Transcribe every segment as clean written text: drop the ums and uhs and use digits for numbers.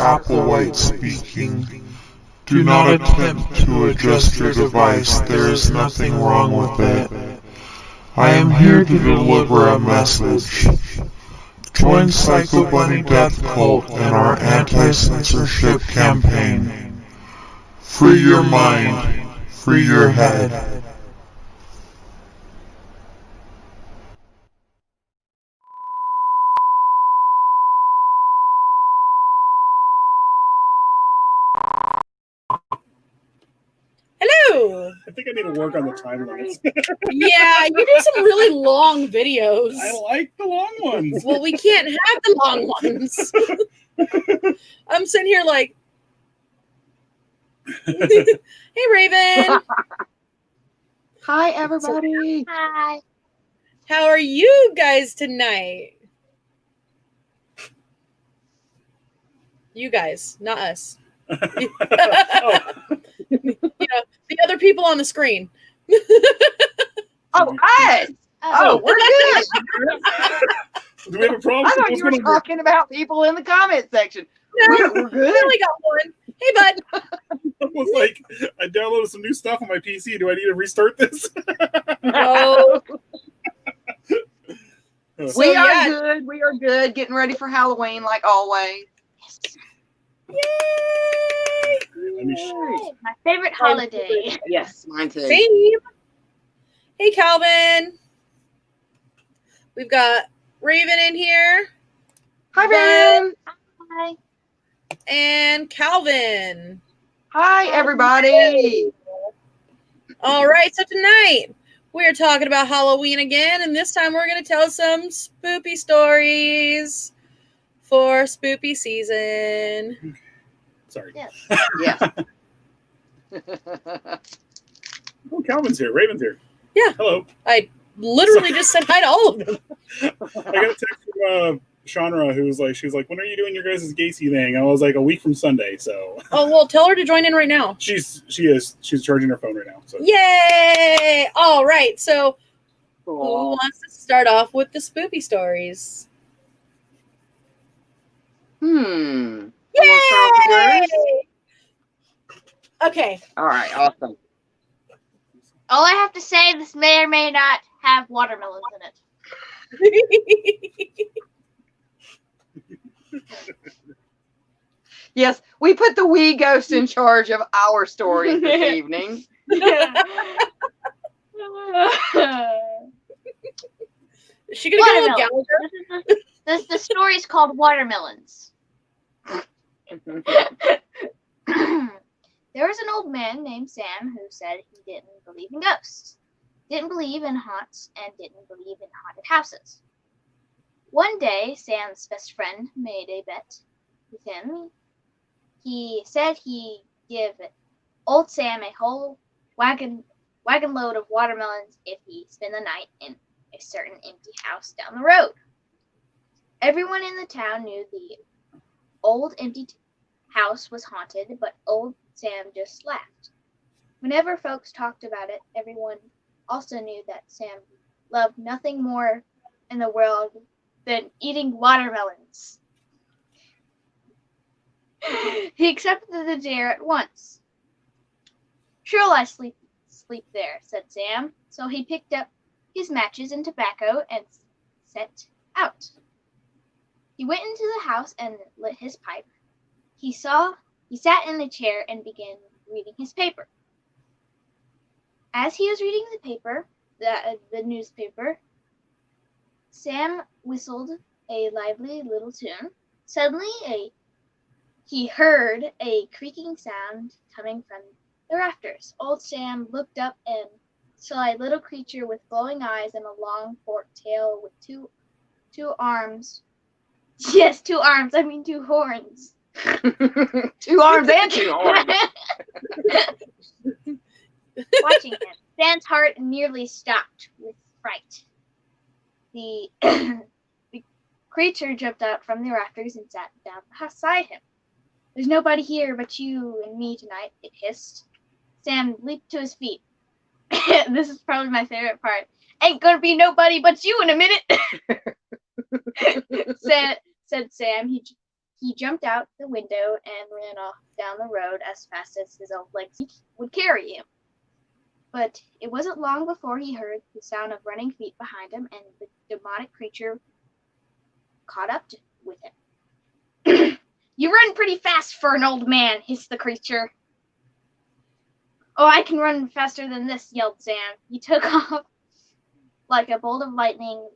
Applewhite speaking. Do not attempt to adjust your device. There is nothing wrong with it. I am here to deliver a message. Join Psycho Bunny Death Cult in our anti-censorship campaign. Free your mind. Free your head. Hello. I think I need to work on the time limits. Yeah, you do some really long videos. I like the long ones. Well, we can't have the long ones. I'm sitting here like, hey, Raven. Hi, everybody. Hi. How are you guys tonight? You guys, not us. Oh. The other people on the screen. Oh, us. Oh, we're good. Do we have a problem? I thought you were talking about people in the comment section. No, We're good. We only got one. Hey, bud. I was like, I downloaded some new stuff on my PC. Do I need to restart this? No. We are good. We are good. Getting ready for Halloween like always. Yay! My favorite holiday. Yes, mine too. Same. Hey, Calvin. We've got Raven in here. Hi, Raven. Hi. And Calvin. Hi, everybody. All right, so tonight we're talking about Halloween again, and this time we're going to tell some spoopy stories for spoopy season. Sorry. Yes. Yes. Oh, Calvin's here. Raven's here. Yeah. Hello. I literally just said hi to all of them. I got a text from Shanra who was like, she was like, when are you doing your guys' Gacy thing? I was like, a week from Sunday. So Oh, well, tell her to join in right now. she's charging her phone right now. So Yay! All right, so who Cool. wants to start off with the spoopy stories? You Yay! wanna start off with yours? Okay. All right, awesome. All I have to say, this may or may not have watermelons in it. Yes, we put the wee ghost in charge of our stories this evening. Is she gonna go with Watermelon. Gallagher? The story is called Watermelons. There was an old man named Sam who said he didn't believe in ghosts, didn't believe in haunts, and didn't believe in haunted houses. One day, Sam's best friend made a bet with him. He said he'd give old Sam a whole wagon load of watermelons if he spent the night in a certain empty house down the road. Everyone in the town knew the old empty house was haunted, but old Sam just laughed. Whenever folks talked about it, everyone also knew that Sam loved nothing more in the world than eating watermelons. He accepted the dare at once. Sure, I sleep there, said Sam. So he picked up his matches and tobacco and set out. He went into the house and lit his pipe. He sat in a chair and began reading his paper. As he was reading the paper, the newspaper, Sam whistled a lively little tune. Suddenly, he heard a creaking sound coming from the rafters. Old Sam looked up and saw a little creature with glowing eyes and a long forked tail with two arms. Yes, 2 arms. I mean 2 horns. 2 arms and 2 horns. Watching him, Sam's heart nearly stopped with fright. The creature jumped out from the rafters and sat down beside him. There's nobody here but you and me tonight, it hissed. Sam leaped to his feet. This is probably my favorite part. Ain't gonna be nobody but you in a minute, said Sam. He He jumped out the window and ran off down the road as fast as his own legs would carry him. But it wasn't long before he heard the sound of running feet behind him, and the demonic creature caught up with him. You run pretty fast for an old man, hissed the creature. Oh, I can run faster than this, yelled Sam. He took off like a bolt of lightning,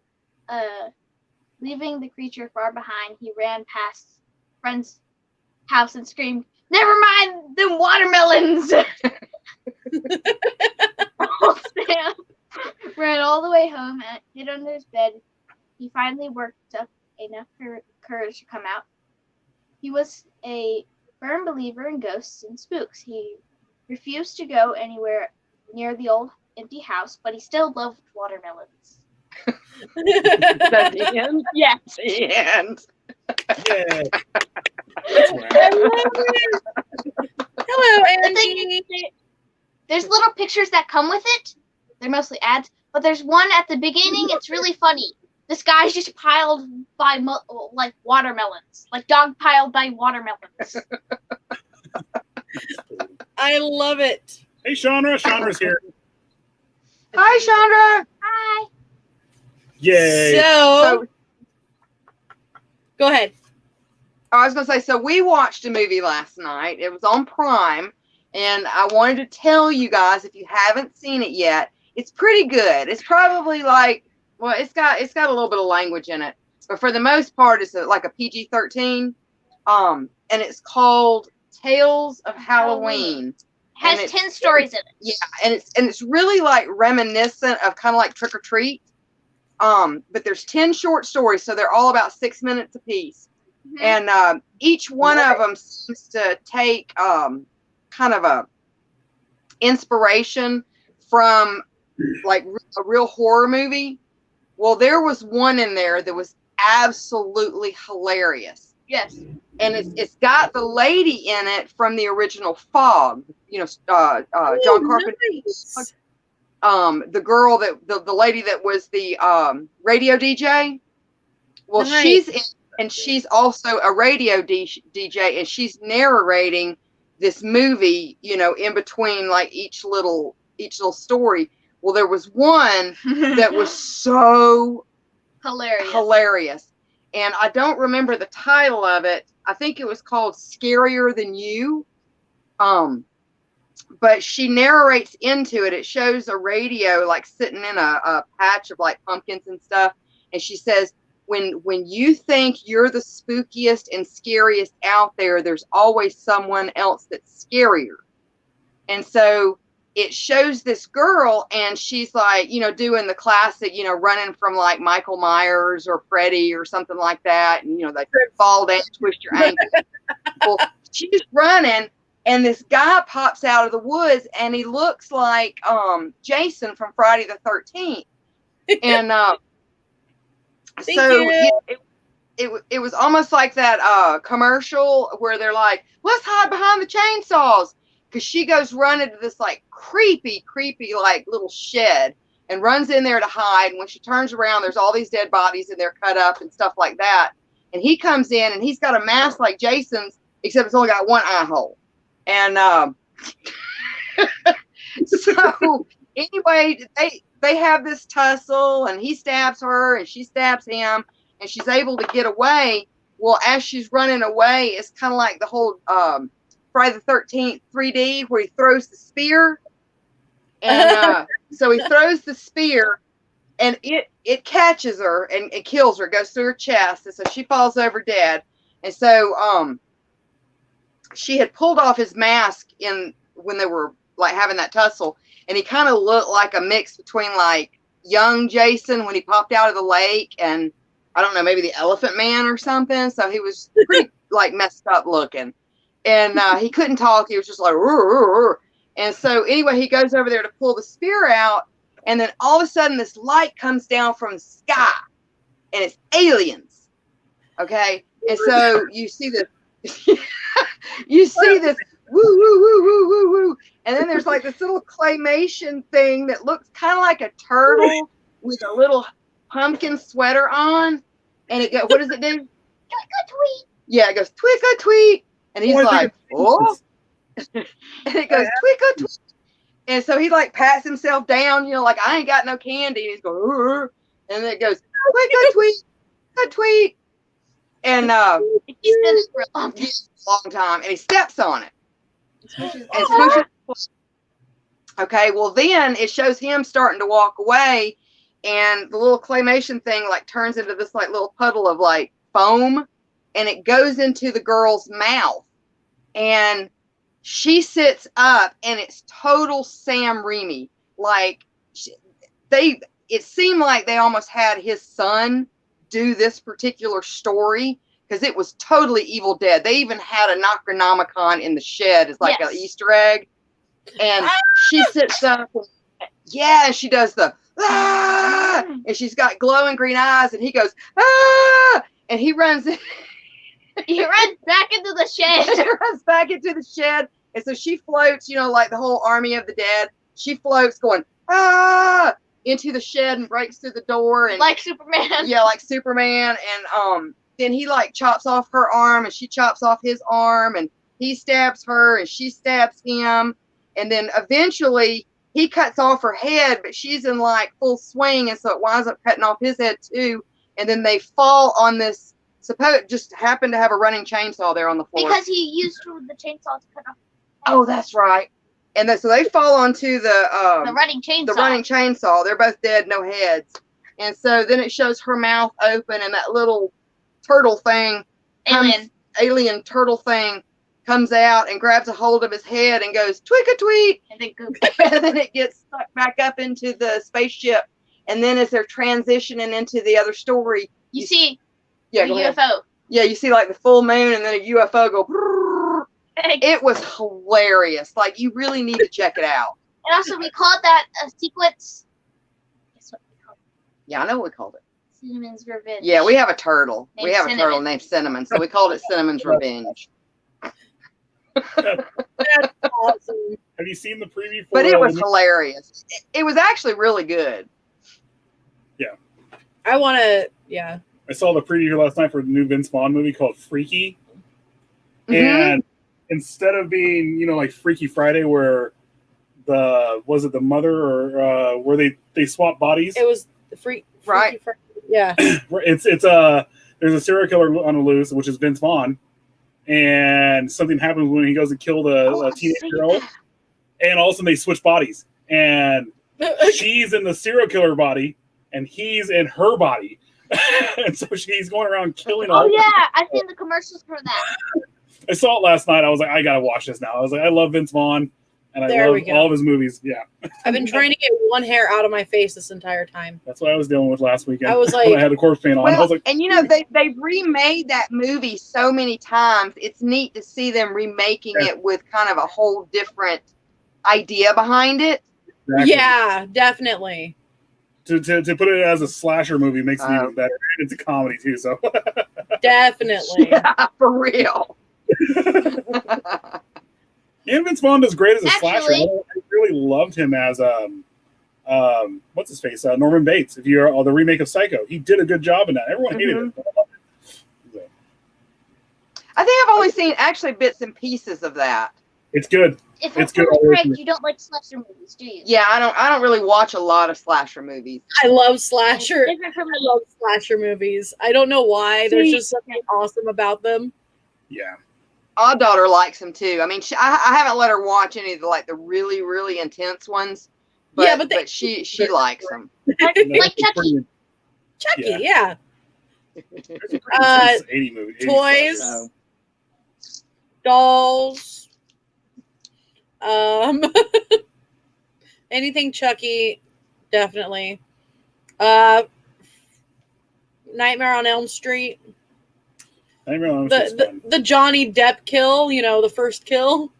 leaving the creature far behind. He ran past friend's house and screamed, "Never mind them watermelons!" Oh, Sam ran all the way home and hid under his bed. He finally worked up enough courage to come out. He was a firm believer in ghosts and spooks. He refused to go anywhere near the old empty house, but he still loved watermelons. Is that the end? Yes, the end. Yeah. I love it. Hello, The thing Angie. is, there's little pictures that come with it. They're mostly ads, but there's one at the beginning. It's really funny. This guy's just piled by like watermelons, like dog piled by watermelons. I love it. Hey, Chandra. Chandra's here. Hi, Chandra. Hi. Yay. So, go ahead. I was going to say, so we watched a movie last night. It was on Prime, and I wanted to tell you guys, if you haven't seen it yet, it's pretty good. It's probably like, well, it's got a little bit of language in it, but for the most part, it's like a PG-13, and it's called Tales of Halloween. Has 10 stories in it. Yeah, and it's really like reminiscent of kind of like Trick or Treat. But there's 10 short stories, so they're all about 6 minutes apiece. Mm-hmm. And each one of them seems to take kind of a inspiration from like a real horror movie. Well, there was one in there that was absolutely hilarious. Yes. And it's got the lady in it from the original Fog, John Carpenter. Nice. The girl the lady that was the radio DJ. Well, Nice. she's in, and she's also a radio DJ, and she's narrating this movie, in between like each little story. Well, there was one that was so hilarious. And I don't remember the title of it. I think it was called Scarier Than You. But she narrates into it. It shows a radio like sitting in a patch of like pumpkins and stuff. And she says, when you think you're the spookiest and scariest out there, there's always someone else that's scarier. And so it shows this girl, and she's like, doing the classic, running from like Michael Myers or Freddy or something like that. And, they fall down, twist your ankle. Well, she's running, and this guy pops out of the woods, and he looks like Jason from Friday the 13th. And it was almost like that commercial where they're like, let's hide behind the chainsaws. Because she goes running to this like creepy like little shed and runs in there to hide. And when she turns around, there's all these dead bodies and they're cut up and stuff like that. And he comes in and he's got a mask like Jason's, except it's only got one eye hole. And so anyway, they have this tussle, and he stabs her and she stabs him, and she's able to get away. Well, as she's running away, it's kind of like the whole Friday the 13th 3D where he throws the spear. And so he throws the spear, and it catches her and it kills her, goes through her chest, and so she falls over dead. And so she had pulled off his mask when they were like having that tussle, and he kind of looked like a mix between like young Jason when he popped out of the lake and I don't know, maybe the Elephant Man or something. So he was pretty like messed up looking. And he couldn't talk. He was just like, "Rrr, rrr, rrr." And so anyway, he goes over there to pull the spear out. And then all of a sudden this light comes down from the sky, and it's aliens. Okay. And so you see this, woo, woo, woo, woo, woo, woo. And then there's like this little claymation thing that looks kind of like a turtle with a little pumpkin sweater on. And it what does it do? Tweet. Yeah, it goes tweak or tweet, and he's Oh, I like, think oh, and it goes tweak or tweet, and so he like pats himself down, you know, like I ain't got no candy, and he's going, "Urgh," and then it goes tweak or tweet, and He's been it for a long time. long time, and he steps on it. Smushes And it. smooshes. Okay, well then it shows him starting to walk away, and the little claymation thing like turns into this like little puddle of like foam, and it goes into the girl's mouth, and she sits up, and it's total Sam Raimi. Like it seemed like they almost had his son do this particular story because it was totally Evil Dead. They even had a Necronomicon in the shed as like an Easter egg. And she sits up, and she does the and she's got glowing green eyes, and he goes and he runs. He runs back into the shed. She runs back into the shed, and so she floats, you know, like the whole army of the dead. She floats, going into the shed and breaks through the door, and Like Superman. yeah, like Superman, and then he like chops off her arm, and she chops off his arm, and he stabs her, and she stabs him. And then eventually he cuts off her head, but she's in like full swing, and so it winds up cutting off his head too. And then they fall on this. Just happened to have a running chainsaw there on the floor. Because he used the chainsaw to cut off. Oh, that's right. And so they fall onto the running chainsaw. The running chainsaw. They're both dead, no heads. And so then it shows her mouth open, and that little turtle thing, alien turtle thing, comes out and grabs a hold of his head and goes tweak a tweet, and then and then it gets stuck back up into the spaceship. And then as they're transitioning into the other story, you see the UFO. Yeah, you see like the full moon, and then a UFO go. Brrr. It was hilarious. Like, you really need to check it out. And also, we called that a sequence. Guess what we called it? Yeah, I know what we called it. Cinnamon's Revenge. Yeah, we have a turtle. Named Cinnamon. A turtle named Cinnamon, so we called it Cinnamon's Revenge. That's awesome. Have you seen the preview for But it was hilarious. It was actually really good. Yeah. I want to, yeah. I saw the preview last night for the new Vince Vaughn movie called Freaky. Mm-hmm. And instead of being, you know, like Freaky Friday where was it the mother or where they swap bodies? It was the Freaky Friday. Yeah. It's there's a serial killer on the loose, which is Vince Vaughn. And something happens when he goes to kill a teenage girl, and all of a sudden they switch bodies, and she's in the serial killer body, and he's in her body, and so she's going around killing all. Oh yeah, I've seen the commercials for that. I saw it last night. I was like, I gotta watch this now. I was like, I love Vince Vaughn, and I love all of his movies. Yeah. I've been trying to get one hair out of my face this entire time. That's what I was dealing with last weekend. I was like, when I had the corpse paint on. Well, I was like, and you know, they've remade that movie so many times. It's neat to see them remaking it with kind of a whole different idea behind it. Exactly. Yeah, definitely. To put it as a slasher movie makes it even better. And it's a comedy too, so definitely. Yeah, for real. And Vince Vaughn does great as a slasher. I really loved him as what's his face? Norman Bates. If you're the remake of Psycho, he did a good job in that. Everyone hated it. I think I've only seen actually bits and pieces of that. It's good. If it's I'm good. correct, you don't like slasher movies, do you? Yeah, I don't really watch a lot of slasher movies. I love slasher. It's different from I love slasher movies. I don't know why. There's just something awesome about them. Yeah. Odd daughter likes them too. I mean, I haven't let her watch any of the really really intense ones. But, yeah, but she likes them. Like Chucky. Chucky, yeah. Toys, dolls, anything Chucky, definitely. Nightmare on Elm Street. The Johnny Depp kill, the first kill.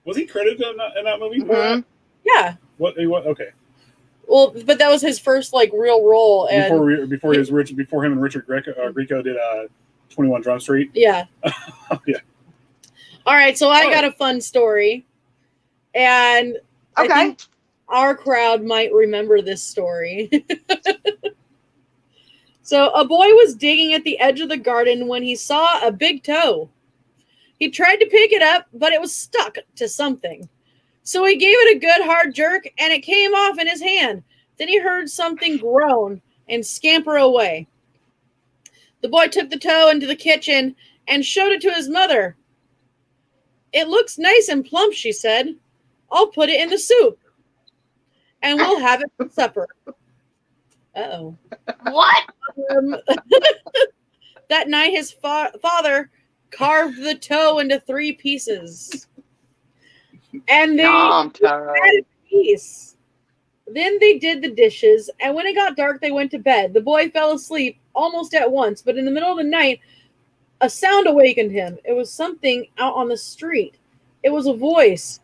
Was he credited in that movie? Mm-hmm. Yeah. What? Okay. Well, but that was his first real role, and before him and Richard Grieco did 21 Drum Street. Yeah. Yeah. All right, so I got a fun story, and I think our crowd might remember this story. So a boy was digging at the edge of the garden when he saw a big toe. He tried to pick it up, but it was stuck to something. So he gave it a good hard jerk, and it came off in his hand. Then he heard something groan and scamper away. The boy took the toe into the kitchen and showed it to his mother. "It looks nice and plump," she said. "I'll put it in the soup, and we'll have it for supper." Uh-oh. What? That night, his father carved the toe into 3 pieces. And they Yum, had Taro. a piece. Then they did the dishes, and when it got dark, they went to bed. The boy fell asleep almost at once, but in the middle of the night, a sound awakened him. It was something out on the street. It was a voice.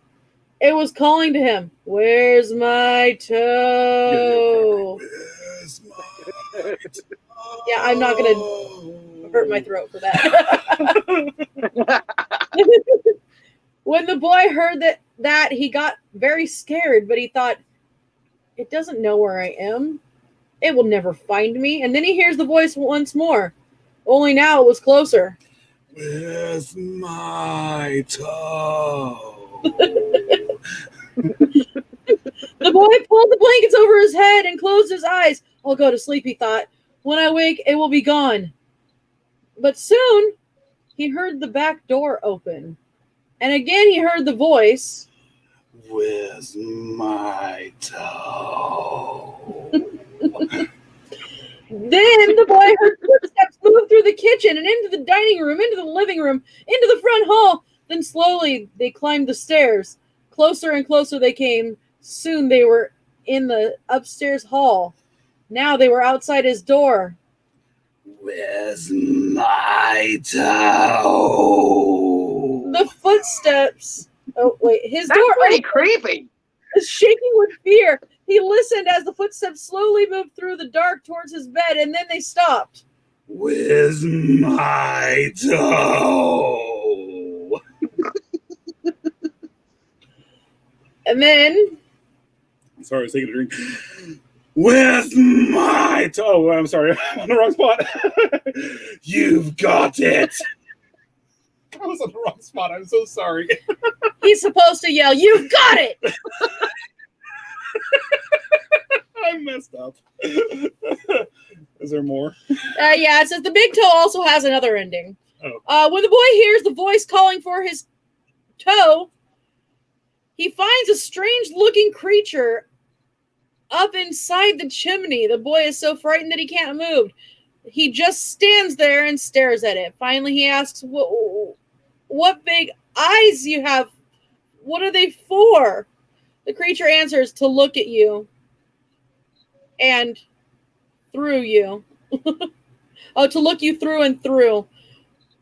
It was calling to him, "Where's my toe?" Where's my toe? Yeah, I'm not going to hurt my throat for that. When the boy heard that, he got very scared, but he thought, "It doesn't know where I am. It will never find me." And then he hears the voice once more, only now it was closer. Where's my toe? The boy pulled the blankets over his head and closed his eyes. "I'll go to sleep," he thought. "When I wake, it will be gone." But soon, he heard the back door open. And again he heard the voice. Where's my toe? Then the boy heard footsteps move through the kitchen and into the dining room, into the living room, into the front hall. Then slowly they climbed the stairs. Closer and closer they came. Soon they were in the upstairs hall. Now they were outside his door. Where's my toe? The footsteps. Oh, wait. His That's door pretty creepy. was shaking with fear. He listened as the footsteps slowly moved through the dark towards his bed, and then they stopped. Where's my toe? And then Sorry, I was taking a drink. Where's my toe? Oh, I'm sorry, I'm on the wrong spot. You've got it. I was on the wrong spot. I'm so sorry. he's supposed to yell, "You've got it!" I messed up. Is there more? Yeah, it says the big toe also has another ending. Oh. When the boy hears the voice calling for his toe, he finds a strange-looking creature up inside the chimney. The boy is so frightened that he can't move. He just stands there and stares at it. Finally, he asks, "What big eyes you have? What are they for?" The creature answers, "To look at you and through you." Oh, to look you through and through.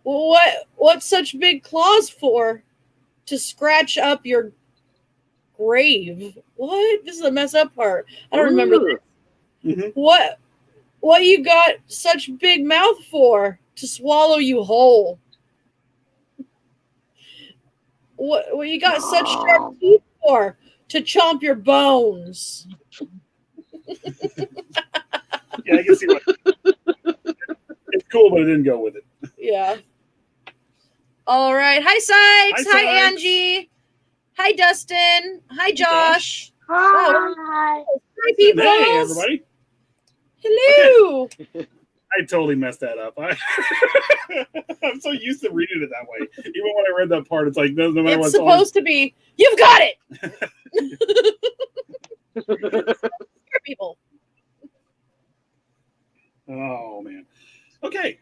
What's such big claws for? To scratch up your grave. What? This is a mess up part. I don't remember this. Mm-hmm. What you got such big mouth for? To swallow you whole. What you got such sharp teeth for? To chomp your bones. Yeah, I can see what. It's cool, but it didn't go with it. Yeah. All right. Hi, Sykes. Hi, Hi, Sykes. Angie. Hi, Dustin. Hi, Josh. Hi. Hi. Hi, people. Hey, everybody. Hello. I totally messed that up. I'm so used to reading it that way. Even when I read that part, it's like no matter It's what. supposed to be, "You've got it." Scare people. Oh man. Okay.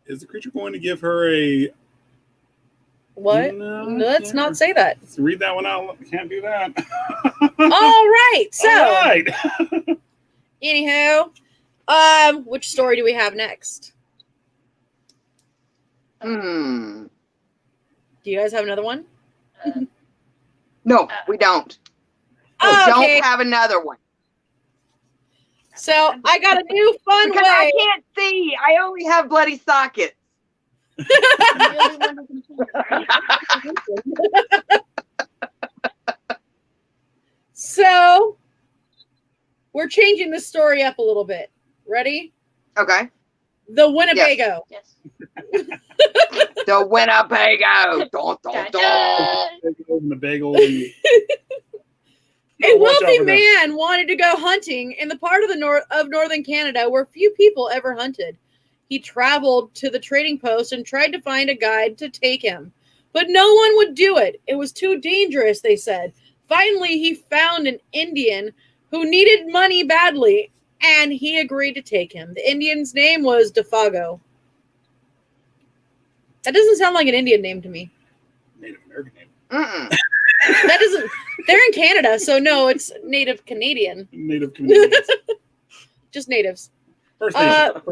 Is the creature going to give her a? What? No, Let's not say that. Let's read that one out. Can't do that. All right. So, All right. anywho, which story do we have next? Hmm. Do you guys have another one? No, we don't. We Okay. don't have another one. So I got a new fun Because I way. can't see. I only have bloody sockets. So we're changing the story up a little bit. Ready? Okay. The Winnebago. Yes. The Winnebago. Dun, dun, dun. The bagel. And... A wealthy man wanted to go hunting in the part of the northern Canada where few people ever hunted. He traveled to the trading post and tried to find a guide to take him, but no one would do it. It was too dangerous, they said. Finally, he found an Indian who needed money badly, and he agreed to take him. The Indian's name was Defago. That doesn't sound like an Indian name to me. Native American name. Mm-mm. That doesn't. They're in Canada, so no, it's Native Canadian. Native Canadians. Just natives. First Nation.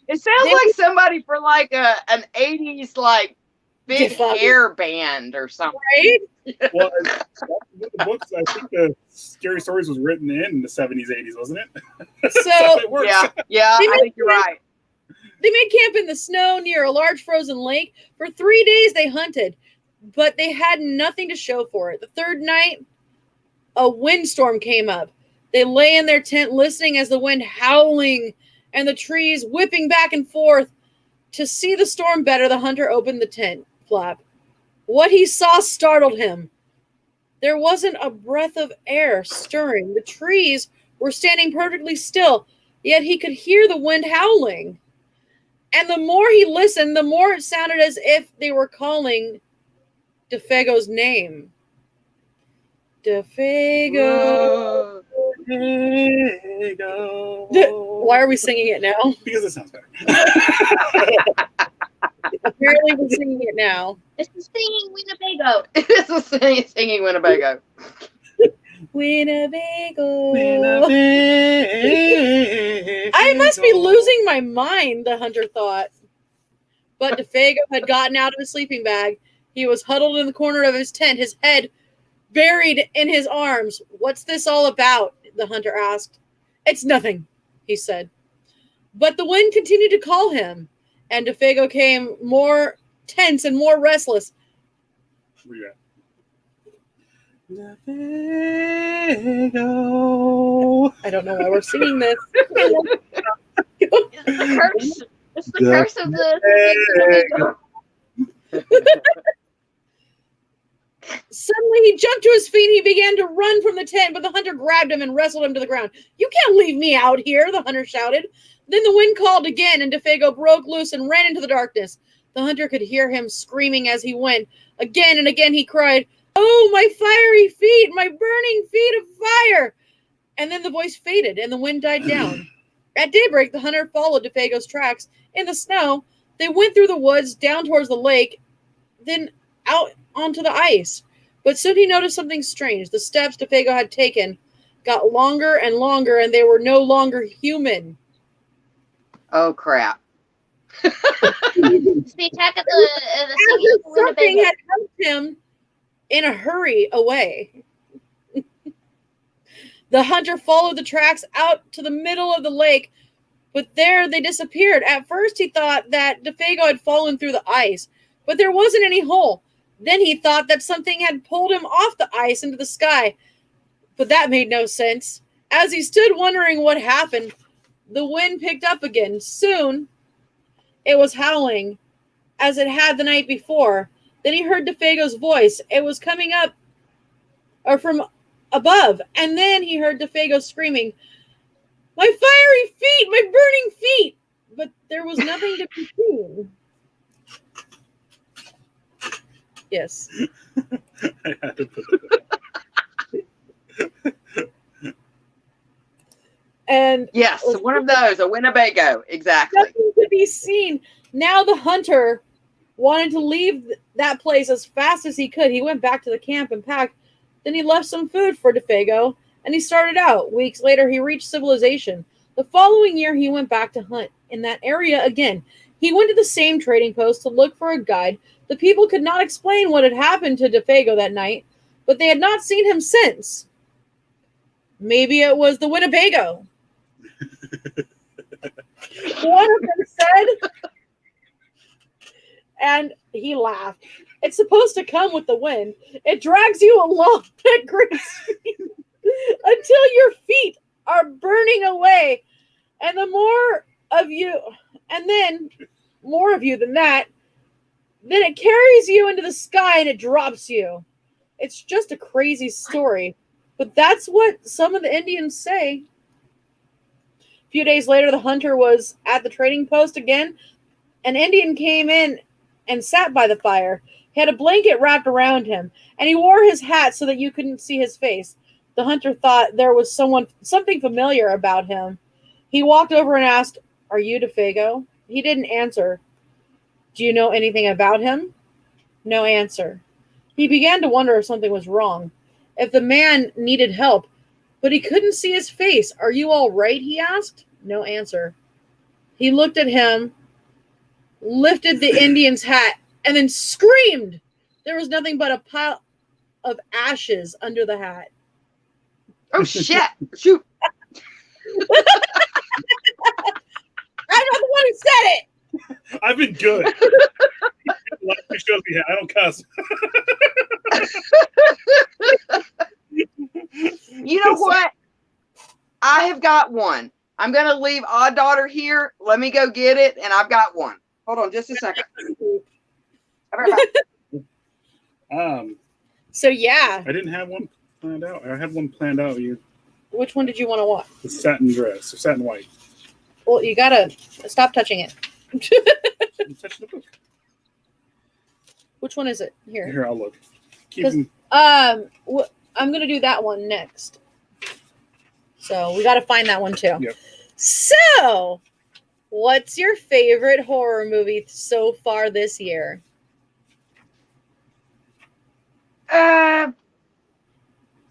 It sounds like somebody for like an 80s like big hair band or something. Right? Well, the books, I think the Scary Stories was written in the 70s, 80s, wasn't it? So it works. Yeah, I think you're right. They made camp in the snow near a large frozen lake. For 3 days they hunted, but they had nothing to show for it. The third night, a windstorm came up. They lay in their tent listening as the wind howling and the trees whipping back and forth. To see the storm better, the hunter opened the tent flap. What he saw startled him. There wasn't a breath of air stirring. The trees were standing perfectly still, yet he could hear the wind howling. And the more he listened, the more it sounded as if they were calling Defago's name. Defago. Why are we singing it now? Because it sounds better. Apparently we're singing it now. It's the singing Winnebago. This is singing Winnebago. Winnebago. I must be losing my mind, the hunter thought. But Defago had gotten out of his sleeping bag. He was huddled in the corner of his tent, his head buried in his arms. What's this all about? The hunter asked. It's nothing, he said. But the wind continued to call him, and Defago came more tense and more restless. Defago. I don't know why we're singing this. It's the curse. It's the curse of the Winnebago. Suddenly he jumped to his feet and he began to run from the tent, but the hunter grabbed him and wrestled him to the ground. You can't leave me out here, the hunter shouted. Then the wind called again, and Defago broke loose and ran into the darkness. The hunter could hear him screaming as he went. Again and again he cried, "Oh, my fiery feet, my burning feet of fire!" And then the voice faded and the wind died down. At daybreak, the hunter followed Defago's tracks in the snow. They went through the woods, down towards the lake, then out onto the ice. But soon he noticed something strange. The steps Defago had taken got longer and longer, and they were no longer human. Oh, crap. It's the attack of the singing Something Winnebago. had helped him in a hurry away. The hunter followed the tracks out to the middle of the lake, but there they disappeared. At first he thought that Defago had fallen through the ice, but there wasn't any hole. Then he thought that something had pulled him off the ice into the sky, but that made no sense. As he stood wondering what happened, the wind picked up again. Soon, it was howling, as it had the night before. Then he heard Defago's voice. It was coming up, or from above, and then he heard Defago screaming, "My fiery feet, my burning feet!" But there was nothing to be seen. Yes. I had to put it And Yes, one of those, a Winnebago. Exactly. nothing to be seen. Now the hunter wanted to leave that place as fast as he could. He went back to the camp and packed. Then he left some food for Defago, and he started out. Weeks later, he reached civilization. The following year, he went back to hunt in that area again. He went to the same trading post to look for a guide. The people could not explain what had happened to Defago that night, but they had not seen him since. Maybe it was the Winnebago. One of them said, and he laughed. It's supposed to come with the wind. It drags you along at great speed until your feet are burning away. And the more of you, and then more of you than that. Then it carries you into the sky and it drops you. It's just a crazy story. But that's what some of the Indians say. A few days later, the hunter was at the trading post again. An Indian came in and sat by the fire. He had a blanket wrapped around him, and he wore his hat so that you couldn't see his face. The hunter thought there was something familiar about him. He walked over and asked, "Are you Defago?" He didn't answer. "Do you know anything about him?" No answer. He began to wonder if something was wrong, if the man needed help, but he couldn't see his face. "Are you all right?" he asked. No answer. He looked at him, lifted the Indian's hat, and then screamed. There was nothing but a pile of ashes under the hat. Oh, shit. Shoot. I'm not the one who said it. I've been good. Last two shows we had, I don't cuss. You know what? I have got one. I'm going to leave Odd Daughter here. Let me go get it, and I've got one. Hold on just a second. I'll be right back. So, yeah. I didn't have one planned out. I had one planned out. Which one did you want to watch? The satin dress, or satin white. Well, you got to stop touching it. I'm touching the book. Which one is it? Here, I'll look. I'm going to do that one next. So we got to find that one too. Yep. So, what's your favorite horror movie so far this year? I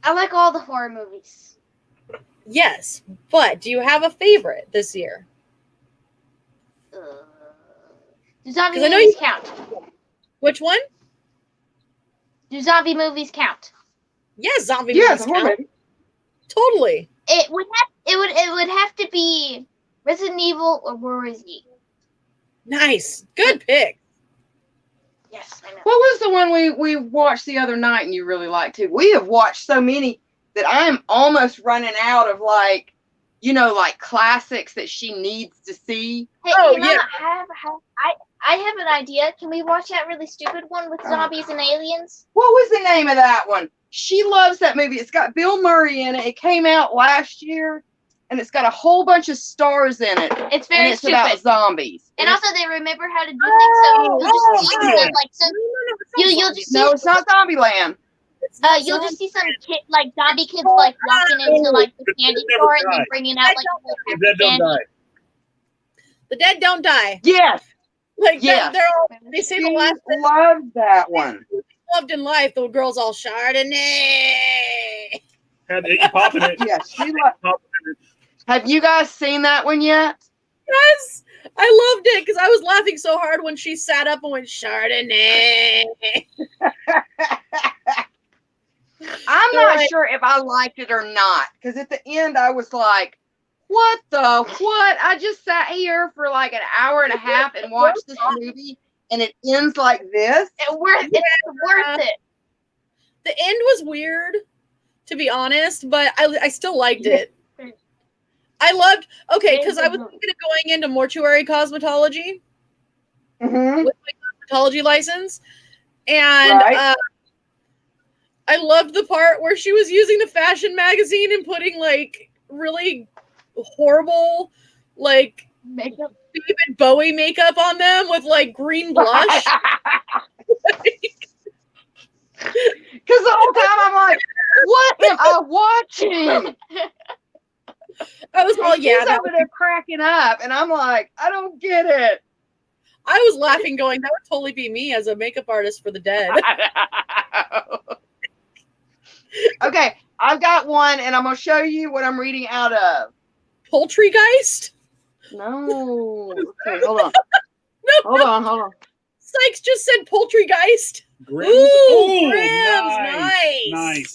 like all the horror movies. Yes, but do you have a favorite this year? Do zombie 'Cause I know movies count? Which one? Do zombie movies count? Yes, zombie movies count. Totally. It would have to be Resident Evil or Where Is Ye? Nice. Good pick. Yes, I know. What was the one we watched the other night and you really liked too? We have watched so many that I'm almost running out of like classics that she needs to see. Hey, Oh, Mama, yeah. I have an idea. Can we watch that really stupid one with zombies and aliens? What was the name of that one? She loves that movie. It's got Bill Murray in it. It came out last year, and it's got a whole bunch of stars in it. It's very and it's stupid. about zombies. And also, they remember how to do things. So you'll just see No, it's not Zombieland. you'll just see some kid, like zombie kids, like walking into like the candy store and then bringing out like a whole The pack dead of don't candy. die. The dead don't die. Yes, Like yes. they say She the last loved that one. loved in life. The girls all Chardonnay. Had Iggy Pop in it. Yes, she loved. Have you guys seen that one yet? Yes, I loved it because I was laughing so hard when she sat up and went Chardonnay. I'm not sure if I liked it or not, because at the end I was like, what the what? I just sat here for like an hour and a half and watched this movie and it ends like this. It's worth it. The end was weird, to be honest, but I still liked it. I loved, because I was thinking of going into mortuary cosmetology Mm-hmm. with my cosmetology license, and Right. I loved the part where she was using the fashion magazine and putting like really horrible, like Makeup. David Bowie makeup on them with like green blush. Because the whole time I'm like, what am I watching? I was all, She's yeah, that over there cracking up, and I'm like, I don't get it. I was laughing, going, that would totally be me as a makeup artist for the dead. Okay, I've got one, and I'm going to show you what I'm reading out of. Poultrygeist? No. Okay, hold on. No, Hold on. Sykes just said Poultrygeist. Grimm's? Ooh, Grimm's, nice.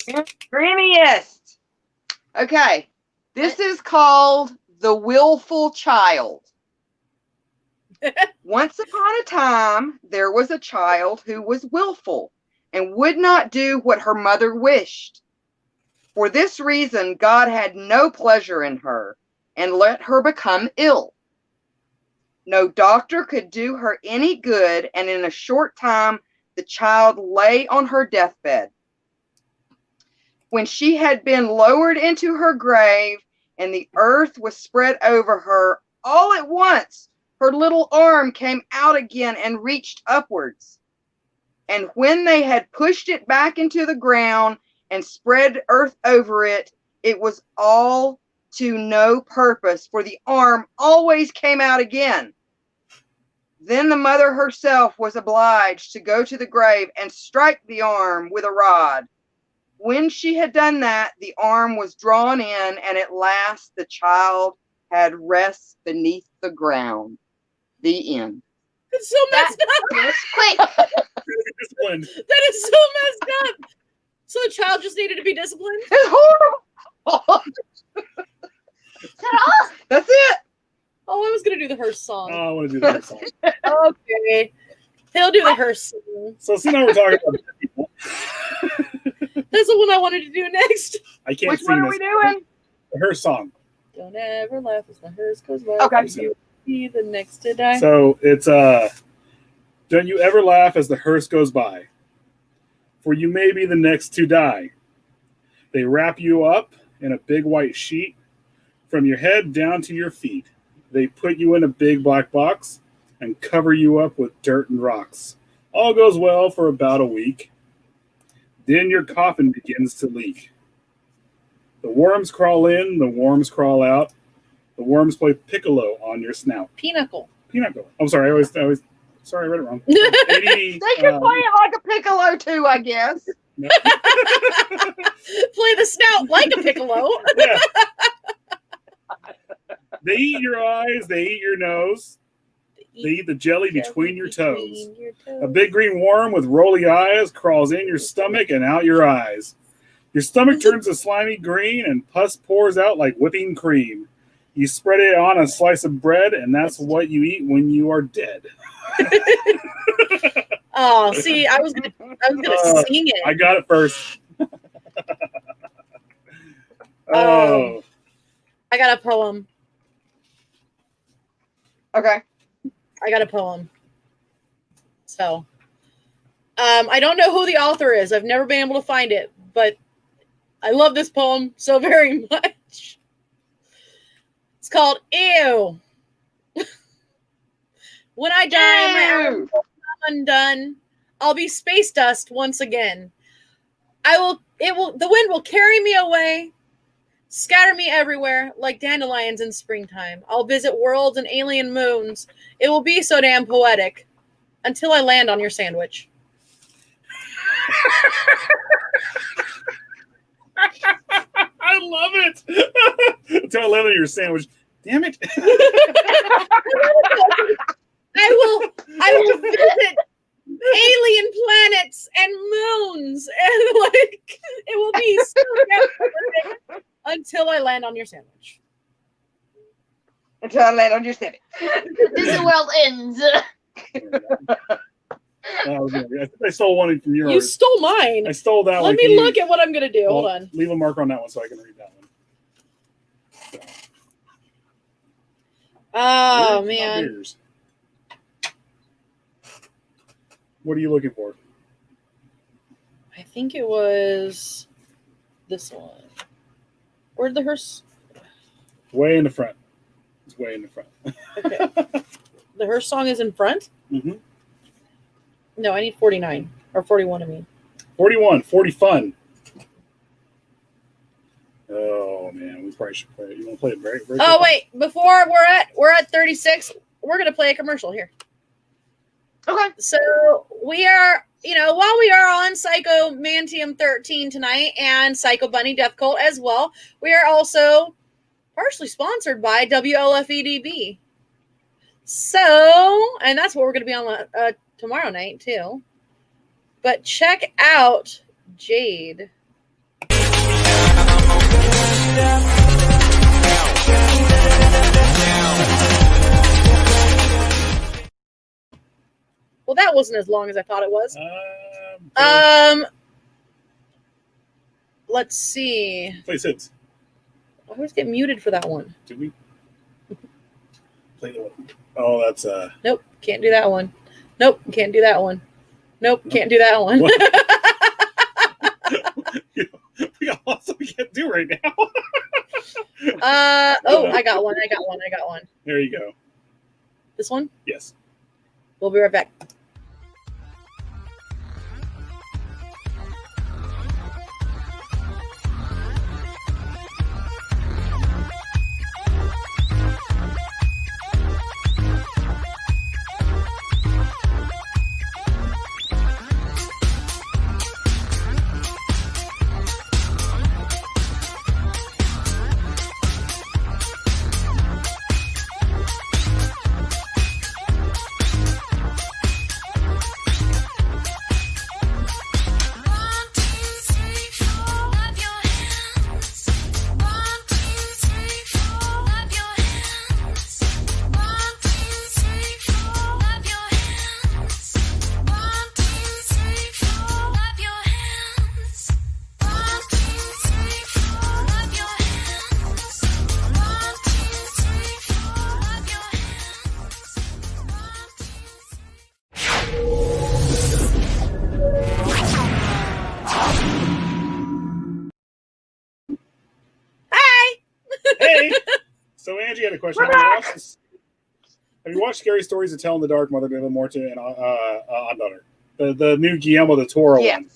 Grimmiest. Okay, this is called The Willful Child. Once upon a time, there was a child who was willful and would not do what her mother wished. For this reason, God had no pleasure in her and let her become ill. No doctor could do her any good, and in a short time the child lay on her deathbed. When she had been lowered into her grave and the earth was spread over her, all at once her little arm came out again and reached upwards. And when they had pushed it back into the ground and spread earth over it, it was all to no purpose, for the arm always came out again. Then the mother herself was obliged to go to the grave and strike the arm with a rod. When she had done that, the arm was drawn in, and at last the child had rest beneath the ground. The end. It's so messed up. Yes, quick. Disciplined. That is so messed up. So the child just needed to be disciplined? It's horrible. Is that all? That's it. Oh, I was going to do the Hearst song. Oh, I want to do that song. Okay. He'll do the Hearst song. So, see, now we're talking about dead people. That's the one I wanted to do next. I can't Which sing one are this. we doing? Her song. Don't ever laugh as the Hearst goes by. Okay. You'll be the next to die. So it's don't you ever laugh as the hearse goes by, for you may be the next to die. They wrap you up in a big white sheet from your head down to your feet. They put you in a big black box and cover you up with dirt and rocks. All goes well for about a week. Then your coffin begins to leak. The worms crawl in, the worms crawl out. The worms play piccolo on your snout. Pinnacle. Pinnacle. I'm sorry, I always sorry, I read it wrong. 80, They can play it like a piccolo too, I guess. no. Play the snout like a piccolo. Yeah. They eat your eyes, they eat your nose, they eat the jelly between your toes. A big green worm with rolly eyes crawls in your stomach and out your eyes. Your stomach turns a slimy green and pus pours out like whipping cream. You spread it on a slice of bread, and that's what you eat when you are dead. Oh, see, I was gonna sing it. I got it first. Oh. I got a poem. Okay. I got a poem. So, I don't know who the author is. I've never been able to find it, but I love this poem so very much. It's called Ew. When I die, my arms will come undone. I'll be space dust once again. The wind will carry me away, scatter me everywhere like dandelions in springtime. I'll visit worlds and alien moons. It will be so damn poetic until I land on your sandwich. I love it. Until I land on your sandwich. Damn it. I will visit alien planets and moons, and like it will be so damn poetic until I land on your sandwich. Until I land on your stomach. Then the world ends. I stole one from yours. You stole mine. I stole that one. Let me look at what I'm going to do. Hold on. Leave a marker on that one so I can read that one. Oh, man. Beers. What are you looking for? I think it was this one. Where'd the hearse? Way in the front. It's way in the front. Okay. The hearse song is in front? Mm-hmm. No, I need 49. Or 41, I mean. 41. 40 fun. Oh, man. We probably should play it. You want to play it very, very Oh, quickly? wait. Before we're at 36, we're going to play a commercial here. Okay. So we are, while we are on Psycho Mantium 13 tonight and Psycho Bunny Death Cult as well, we are also partially sponsored by WLFEDB. So, and that's what we're going to be on tomorrow night too. But check out Jade. Well, that wasn't as long as I thought it was. Let's see. Play Sids. I always get muted for that one. Did we? completely. Oh, that's Nope, can't do that one. Nope, can't do that one. Nope, can't do that one. We got lots that we can't do right now. I got one. There you go. This one? Yes. We'll be right back. Hey, so Angie had a question. Have you watched Scary Stories to Tell in the Dark, Mother de Morte and Daughter? The new Guillermo del Toro one.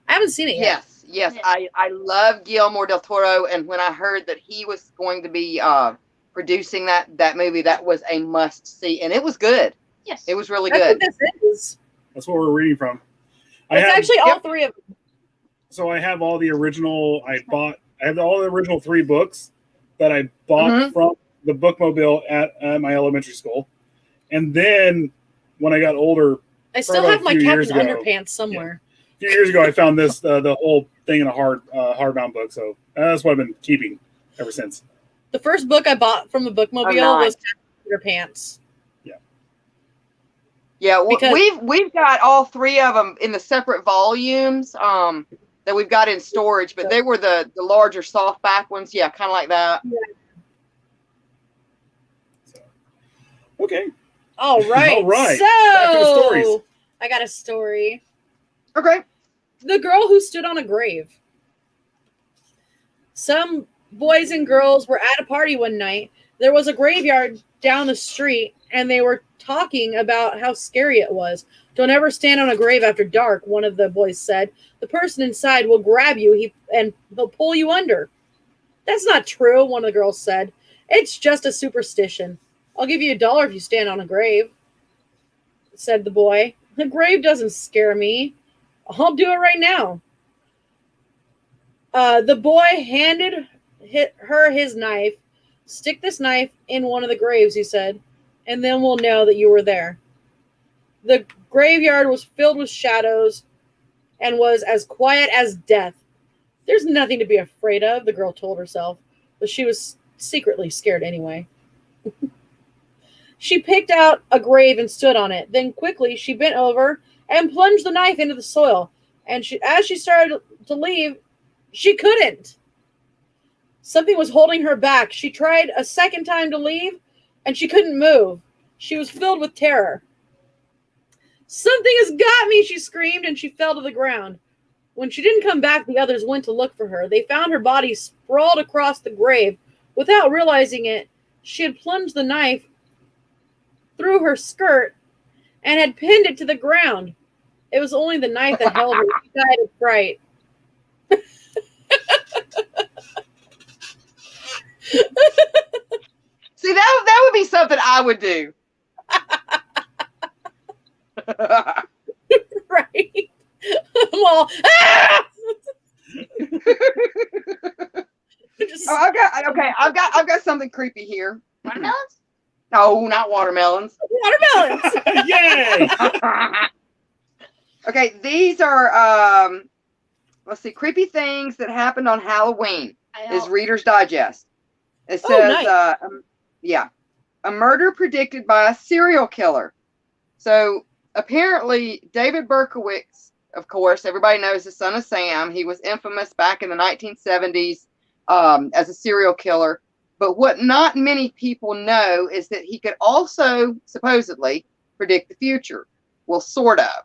I haven't seen it yet. Yes. I love Guillermo del Toro, and when I heard that he was going to be producing that movie, that was a must see, and it was good. Yes. It was really That's good. what this is. That's what we're reading from. It's actually all three of them. So I have all the original. I have all the original 3 books that I bought from the bookmobile at my elementary school, and then when I got older, I still have my Captain Underpants somewhere. A few years ago, I found this the whole thing in a hardbound book. So that's what I've been keeping ever since. The first book I bought from the bookmobile was Captain Underpants. Yeah, we've got all 3 of them in the separate volumes that we've got in storage, but they were the larger softback ones. Yeah, kind of like that. Yeah. So, okay. All right. All right. So back to the stories. I got a story. Okay. The girl who stood on a grave. Some boys and girls were at a party one night. There was a graveyard down the street, and they were talking about how scary it was. Don't ever stand on a grave after dark, one of the boys said. The person inside will grab you and he'll pull you under. That's not true, one of the girls said. It's just a superstition. I'll give you $1 if you stand on a grave, said the boy. The grave doesn't scare me. I'll do it right now. The boy handed her his knife. Stick this knife in one of the graves, he said, and then we'll know that you were there. The graveyard was filled with shadows and was as quiet as death. There's nothing to be afraid of, the girl told herself, but she was secretly scared anyway. She picked out a grave and stood on it. Then quickly she bent over and plunged the knife into the soil. And as she started to leave, she couldn't. Something was holding her back. She tried a second time to leave, and she couldn't move. She was filled with terror. Something has got me, she screamed, and she fell to the ground. When she didn't come back, the others went to look for her. They found her body sprawled across the grave. Without realizing it, she had plunged the knife through her skirt and had pinned it to the ground. It was only the knife that held her. She died of fright. See, that would be something I would do. Right. Well, I've got something creepy here. Watermelons? No, not watermelons. Watermelons. Yay! Okay, these are let's see, creepy things that happened on Halloween. Is Reader's Digest. It says, nice. A murder predicted by a serial killer. So apparently, David Berkowitz, of course, everybody knows the son of Sam. He was infamous back in the 1970s as a serial killer. But what not many people know is that he could also supposedly predict the future. Well, sort of.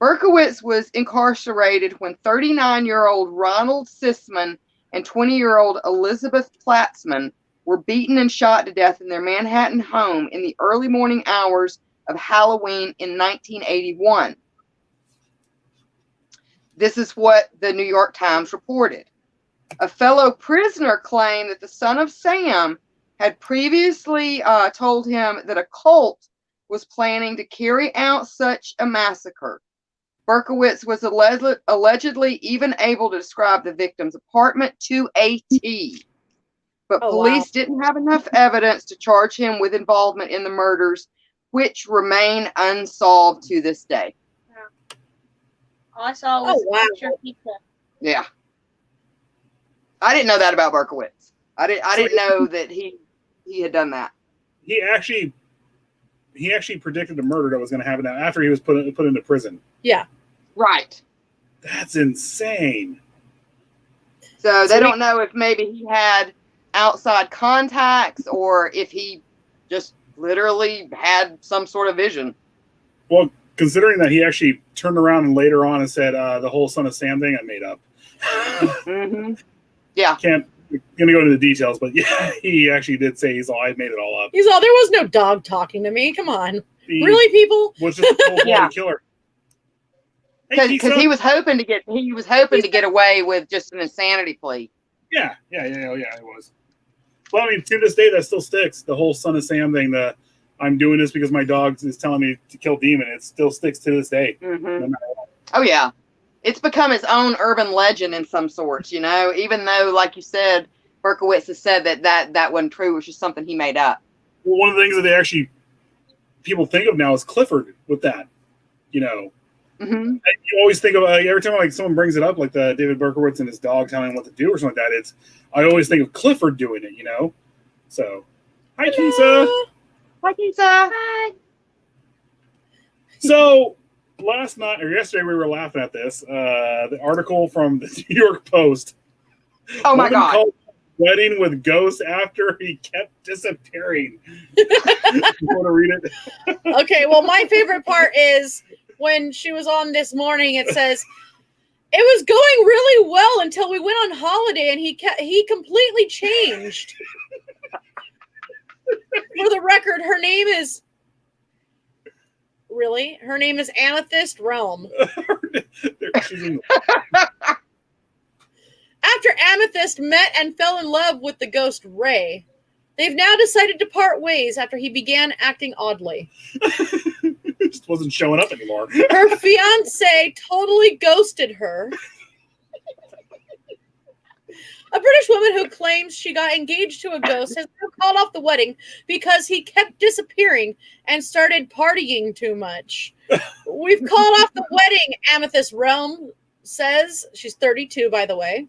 Berkowitz was incarcerated when 39-year-old Ronald Sisman and 20-year-old Elizabeth Platzman were beaten and shot to death in their Manhattan home in the early morning hours of Halloween in 1981. This is what the New York Times reported. A fellow prisoner claimed that the son of Sam had previously told him that a cult was planning to carry out such a massacre. Berkowitz was allegedly even able to describe the victim's apartment to a T. But police didn't have enough evidence to charge him with involvement in the murders, which remain unsolved to this day. Yeah. All I saw was a picture of pizza. Yeah. I didn't know that about Berkowitz. I didn't know that he had done that. He actually predicted a murder that was going to happen after he was put into prison. Yeah. Right. That's insane. So they don't know if maybe he had outside contacts or if he just literally had some sort of vision. Well, considering that he actually turned around and later on and said the whole Son of Sam thing I made up. Mm-hmm. Yeah. Can't going to go into the details, but yeah, he actually did say I made it all up. He's all, there was no dog talking to me. Come on. Really, people? Was just a cold-blooded killer. Because he was hoping to get away with just an insanity plea. Yeah, it was. Well, I mean, to this day, that still sticks. The whole Son of Sam thing, the I'm doing this because my dog is telling me to kill Demon, it still sticks to this day. Mm-hmm. Oh, yeah. It's become its own urban legend in some sorts, you know, even though, like you said, Berkowitz has said that wasn't true, it was just something he made up. Well, one of the things that people think of now is Clifford with that, you know. Mm-hmm. You always think of every time someone brings it up, like the David Berkowitz and his dog telling him what to do or something like that. I always think of Clifford doing it, you know. So, hi, Kisa. Hi, Kisa. Hi. So last night or yesterday, we were laughing at this. The article from the New York Post. Oh my God! Called wedding with ghosts after he kept disappearing. You want to read it? Okay. Well, my favorite part is. When she was on this morning, it says, it was going really well until we went on holiday and he completely changed. For the record, her name is Amethyst Realm. After Amethyst met and fell in love with the ghost Ray, they've now decided to part ways after he began acting oddly. Just wasn't showing up anymore. Her fiance totally ghosted her. A British woman who claims she got engaged to a ghost has now called off the wedding because he kept disappearing and started partying too much. We've called off the wedding, Amethyst Realm says. She's 32, by the way.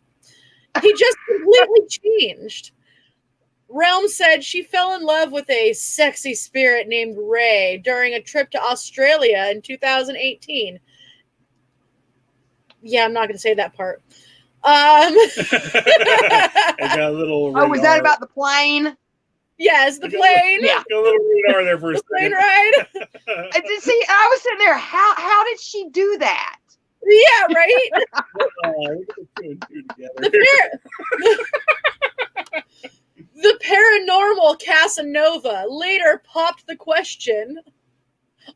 He just completely changed. Realm said she fell in love with a sexy spirit named Ray during a trip to Australia in 2018. Yeah, I'm not going to say that part. I got a little radar. Oh, was that about the plane? Yes, the plane. Yeah, got a little radar there for a second. Plane ride. See, I was sitting there. How did she do that? Yeah, right. The paranormal Casanova later popped the question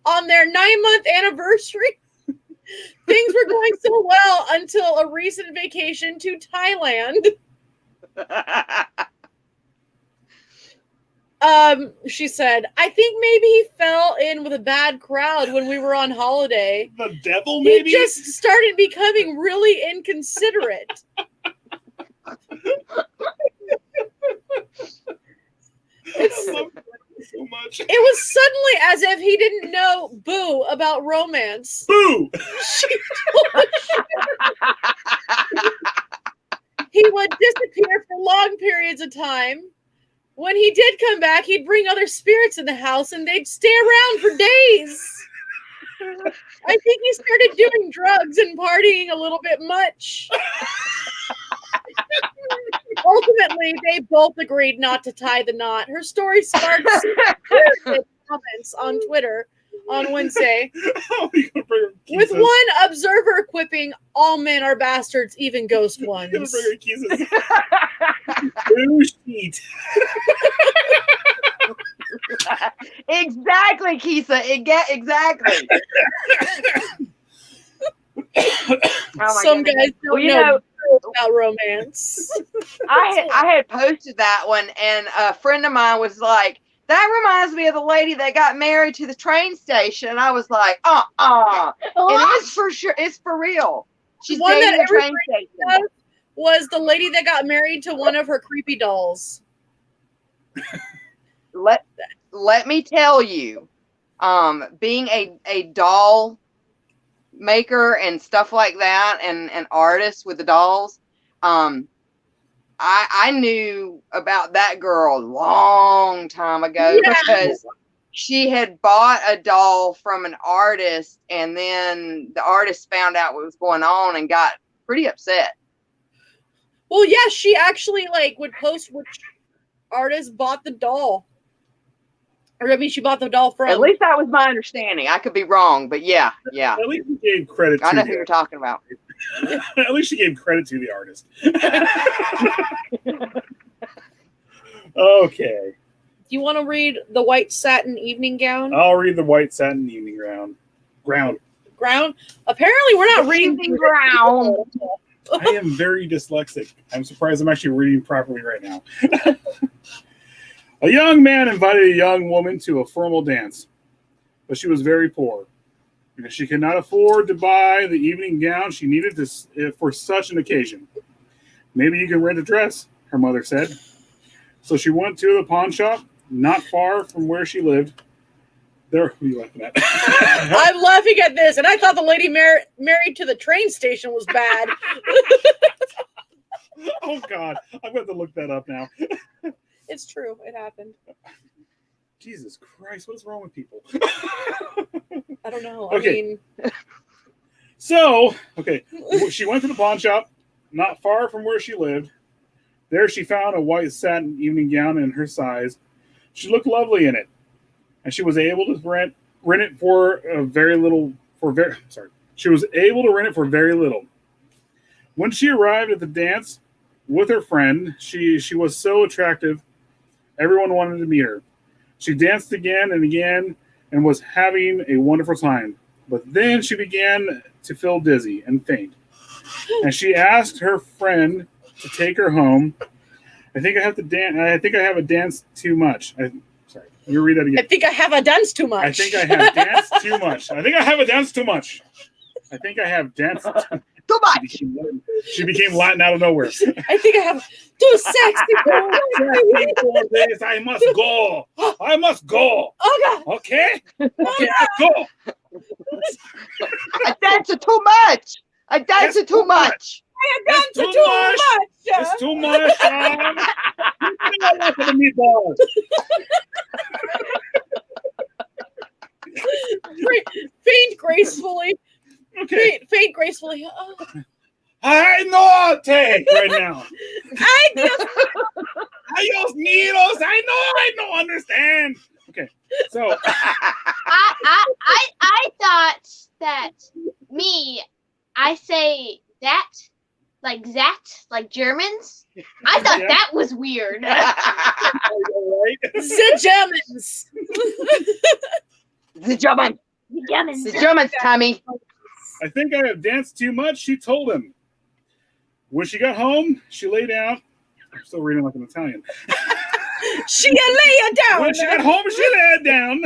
on their 9-month anniversary. Things were going so well until a recent vacation to Thailand. She said, I think maybe he fell in with a bad crowd when we were on holiday. The devil, maybe? He just started becoming really inconsiderate. I love that so much. It was suddenly as if he didn't know boo about romance. Boo! He would disappear for long periods of time. When he did come back, he'd bring other spirits in the house and they'd stay around for days. I think he started doing drugs and partying a little bit much. ultimately, they both agreed not to tie the knot. Her story sparked some comments on Twitter on Wednesday, with one observer quipping, "All men are bastards, even ghost ones." Exactly, Kisa. Exactly. Some guys don't know about romance. I had posted that one, and a friend of mine was like, "That reminds me of the lady that got married to the train station." And I was like, And it's for sure. It's for real. She's one dating that the train station. Was the lady that got married to one of her creepy dolls. Let me tell you, being a doll maker and stuff like that, and an artist with the dolls, I knew about that girl a long time ago because she had bought a doll from an artist, and then the artist found out what was going on and got pretty upset. Well, yeah, she actually would post which artist bought the doll. Or I mean, she bought the doll from. At least that was my understanding. I could be wrong, but yeah. At least she gave credit. I know who you're talking about. At least she gave credit to the artist. Okay. Do you want to read the white satin evening gown? I'll read the white satin evening ground. Apparently, we're not reading ground. I am very dyslexic. I'm surprised I'm actually reading properly right now. A young man invited a young woman to a formal dance, but she was very poor. Because she could not afford to buy the evening gown she needed for such an occasion. "Maybe you can rent a dress," her mother said. So she went to the pawn shop, not far from where she lived. There, who are you laughing at? I'm laughing at this, and I thought the lady married to the train station was bad. Oh, God. I'm going to look that up now. It's true. It happened. Jesus Christ. What is wrong with people? I don't know. Okay. I mean... So, she went to the pawn shop, not far from where she lived. There she found a white satin evening gown in her size. She looked lovely in it, and she was able to rent it for very little. She was able to rent it for very little. When she arrived at the dance with her friend, she was so attractive, everyone wanted to meet her. She danced again and again and was having a wonderful time. But then she began to feel dizzy and faint. And she asked her friend to take her home. "I think I have to dance. I think I have a dance too much." Sorry, let me read that again. I think I have a dance too much. I think I have danced too much. I think I have a dance too much. I think I have danced too much. She became Latin out of nowhere. I think I have too sexy for this. I must go. I must go. Oh, God. Okay? Okay, let's go. I dance too much. I dance too much. I dance too much. It's too much. I want the meatballs. Faint gracefully. Okay. Faint gracefully. I know take right now. I Adios, needles. I know. Understand. Okay. So I thought that I say that like Germans. I thought that was weird. The Germans. The Germans. The Germans, Tommy. I think I have danced too much, she told him. When she got home, she lay down. I'm still reading like an Italian. She lay down. When she got home, she lay down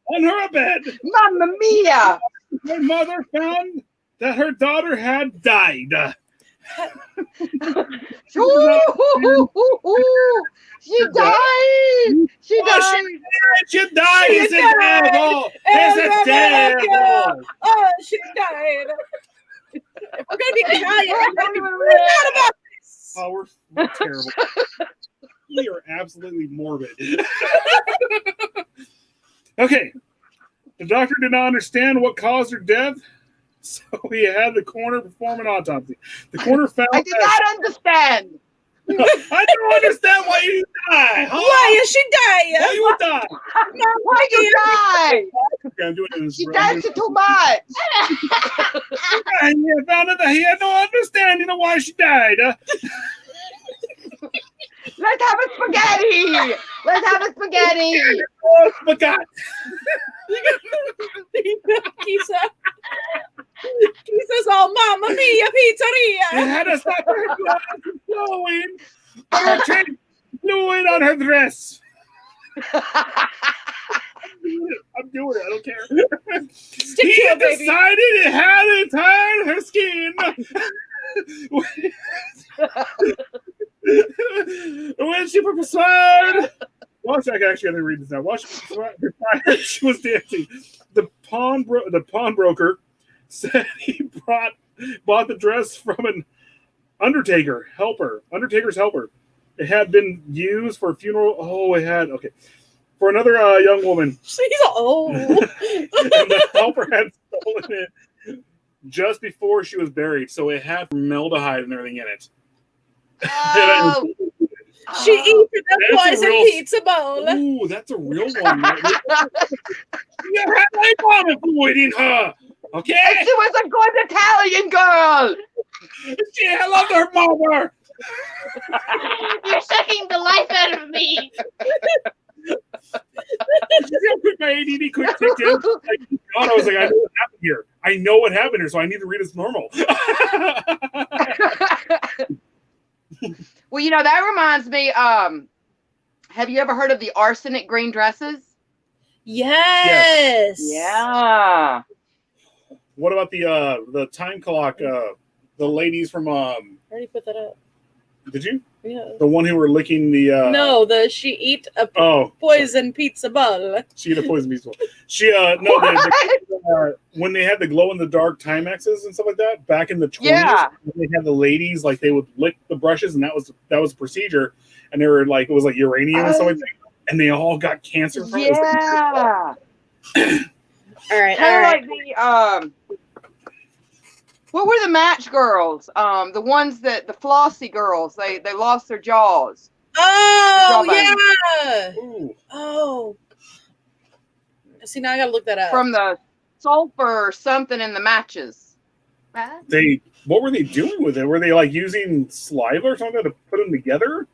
on her bed. Mamma mia! Her mother found that her daughter had died. She died. She died. She died. It's a devil. It's a devil. Oh, she died. If we're gonna be Italian, we're gonna be mad about this. Oh, we're terrible. We are absolutely morbid. Okay. The doctor did not understand what caused her death, so he had the coroner perform an autopsy. The coroner found I did not understand. I don't understand why you die. Huh? Why is she dying? Why you die? Why you die? Okay, I'm doing this. She dancing too much. And he found out that he had no understanding of why she died. Let's have a spaghetti. Let's have a spaghetti. Oh my God. Kissa's all Mamma Mia He Pizzeria. had to stop her blood from flowing. Her change fluid on her dress. I'm doing it. I don't care. Stick He to had it, baby. decided it had tired her skin. When she persuaded, well, I actually have to read this now. While she persuaded, she was dancing. The pawnbroker said he bought the dress from an undertaker's helper. It had been used for a funeral. Oh, it had for another young woman. She's old. And the helper had stolen it just before she was buried, so it had formaldehyde and everything in it. Oh. She eats the That's a poison real- pizza bowl. Ooh, that's a real one. You had a vomit fluid in her, okay? And she was a good Italian girl. She loved her mother. You're sucking the life out of me. My ADD quick kicked in. God, I was like, I know what happened here. I know what happened here, so I need to read as normal. Well, that reminds me. Have you ever heard of the arsenic green dresses? Yes. Yeah. What about the time clock? The ladies from I already put that up. Did you? Yeah. The one who were licking the No, she eat a poison pizza bowl. She ate a poison pizza. She when they had the glow in the dark Timexes and stuff like that back in the 20s, Yeah. they had the ladies like they would lick the brushes, and that was a procedure, and they were like it was like uranium and stuff like that, and they all got cancer from it. Yeah. All right. Kind of like the what were the match girls? The ones that the flossy girls. They lost their jaws. Oh Jawbone. yeah. Ooh. Oh. See, now I gotta look that up. From the sulfur or something in the matches. Huh? What were they doing with it? Were they like using saliva or something to put them together?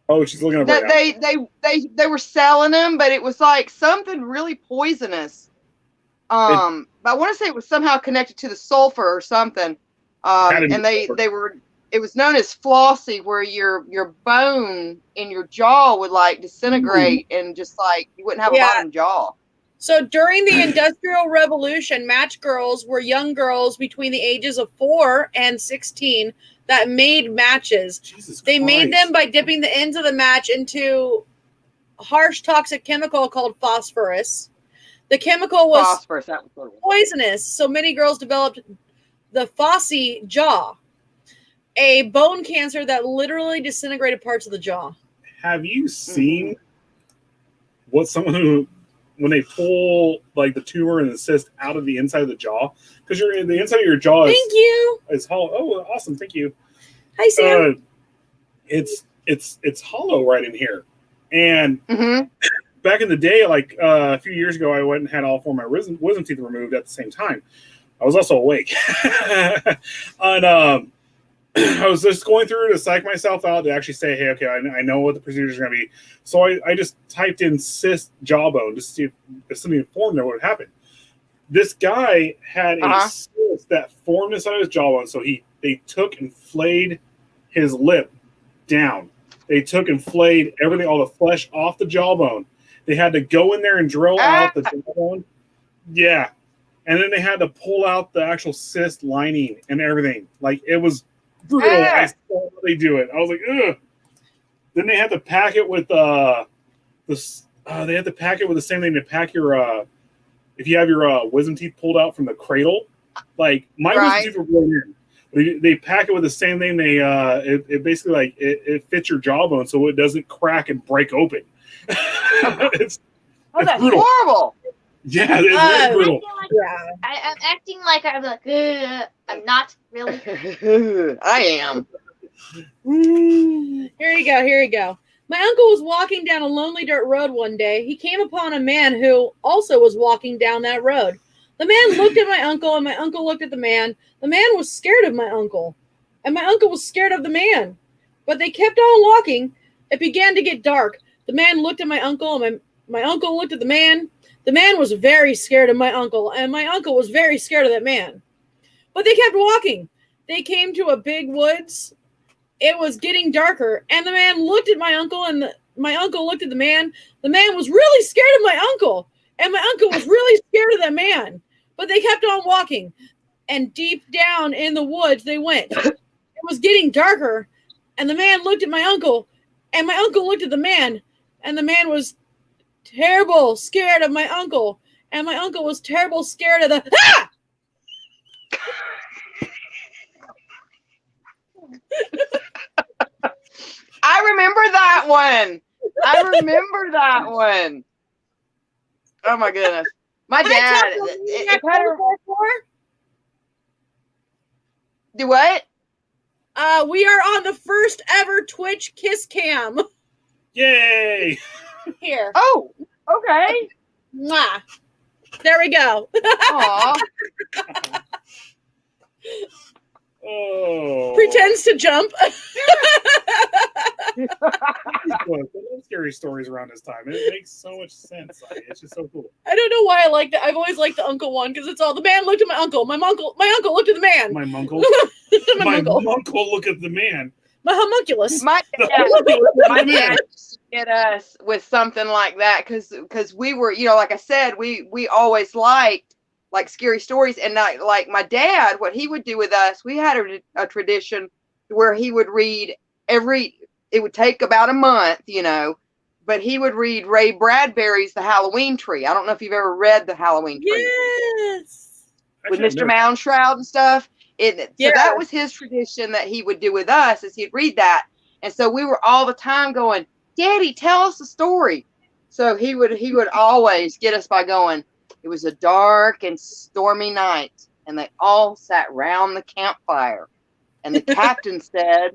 Oh, she's looking at it right now. They were selling them, but it was like something really poisonous. But I want to say it was somehow connected to the sulfur or something. And it was known as flossy, where your bone in your jaw would like disintegrate and just like you wouldn't have a bottom jaw. So during the Industrial Revolution, match girls were young girls between the ages of 4 and 16 that made matches. They made them by dipping the ends of the match into a harsh toxic chemical called phosphorus. The chemical was poisonous, so many girls developed the Fossey jaw, a bone cancer that literally disintegrated parts of the jaw. Have you seen what someone who, when they pull like the tumor and the cyst out of the inside of the jaw, because the inside of your jaw is hollow. Oh, awesome! Thank you. Hi, Sam. It's hollow right in here, and back in the day, like a few years ago, I went and had all 4 of my wisdom teeth removed at the same time. I was also awake, and I was just going through to psych myself out to actually say, hey, okay, I know what the procedure is going to be. So I just typed in cyst jawbone just to see if something formed there, what would happen. This guy had a cyst that formed inside of his jawbone. So they took and flayed his lip down. They took and flayed everything, all the flesh off the jawbone. They had to go in there and drill out the jawbone. Yeah. And then they had to pull out the actual cyst lining and everything. Like, it was brutal. I saw how they do it. I was like, ugh. Then they had to pack it with they had to pack it with the same thing to pack your if you have your wisdom teeth pulled out from the cradle. Like, my wisdom teeth were blown in. They pack it with the same thing. They it basically like it fits your jawbone so it doesn't crack and break open. It's that's brutal. Horrible. Yeah, it's very brutal. I'm acting like I'm like, I'm not really. I am. Here you go. Here you go. My uncle was walking down a lonely dirt road one day. He came upon a man who also was walking down that road. The man looked at my uncle, and my uncle looked at the man. The man was scared of my uncle, and my uncle was scared of the man. But they kept on walking. It began to get dark. The man looked at my uncle, and my uncle looked at the man. The man was very scared of my uncle, and my uncle was very scared of that man. But they kept walking. They came to a big woods. It was getting darker, and the man looked at my uncle, and my uncle looked at the man. The man was really scared of my uncle, and my uncle was really scared of that man. But they kept on walking, and deep down in the woods they went. It was getting darker, and the man looked at my uncle, and my uncle looked at the man, and the man was terrible scared of my uncle, and my uncle was terrible scared of the I remember that one. Oh my goodness. My dad. Do what? We are on the first ever Twitch kiss cam. Yay! Here. Oh, okay. Mwah. There we go. Aw. Oh. Pretends to jump. I love scary stories around this time. It makes so much sense. It's just so cool. I don't know why I like that. I've always liked the uncle one because it's all the man looked at my uncle. My uncle looked at the man. My uncle. my uncle. Uncle look at the man. My homunculus. My dad used to get us with something like that because we were, like I said, we always liked like scary stories, and like my dad, what he would do with us, we had a tradition where he would read it would take about a month, but he would read Ray Bradbury's The Halloween Tree. I don't know if you've ever read The Halloween Tree. Yes. With Mr. Moundshroud and stuff. So that was his tradition that he would do with us, is he'd read that. And so we were all the time going, Daddy, tell us a story. So he would always get us by going, it was a dark and stormy night, and they all sat round the campfire. And the captain said,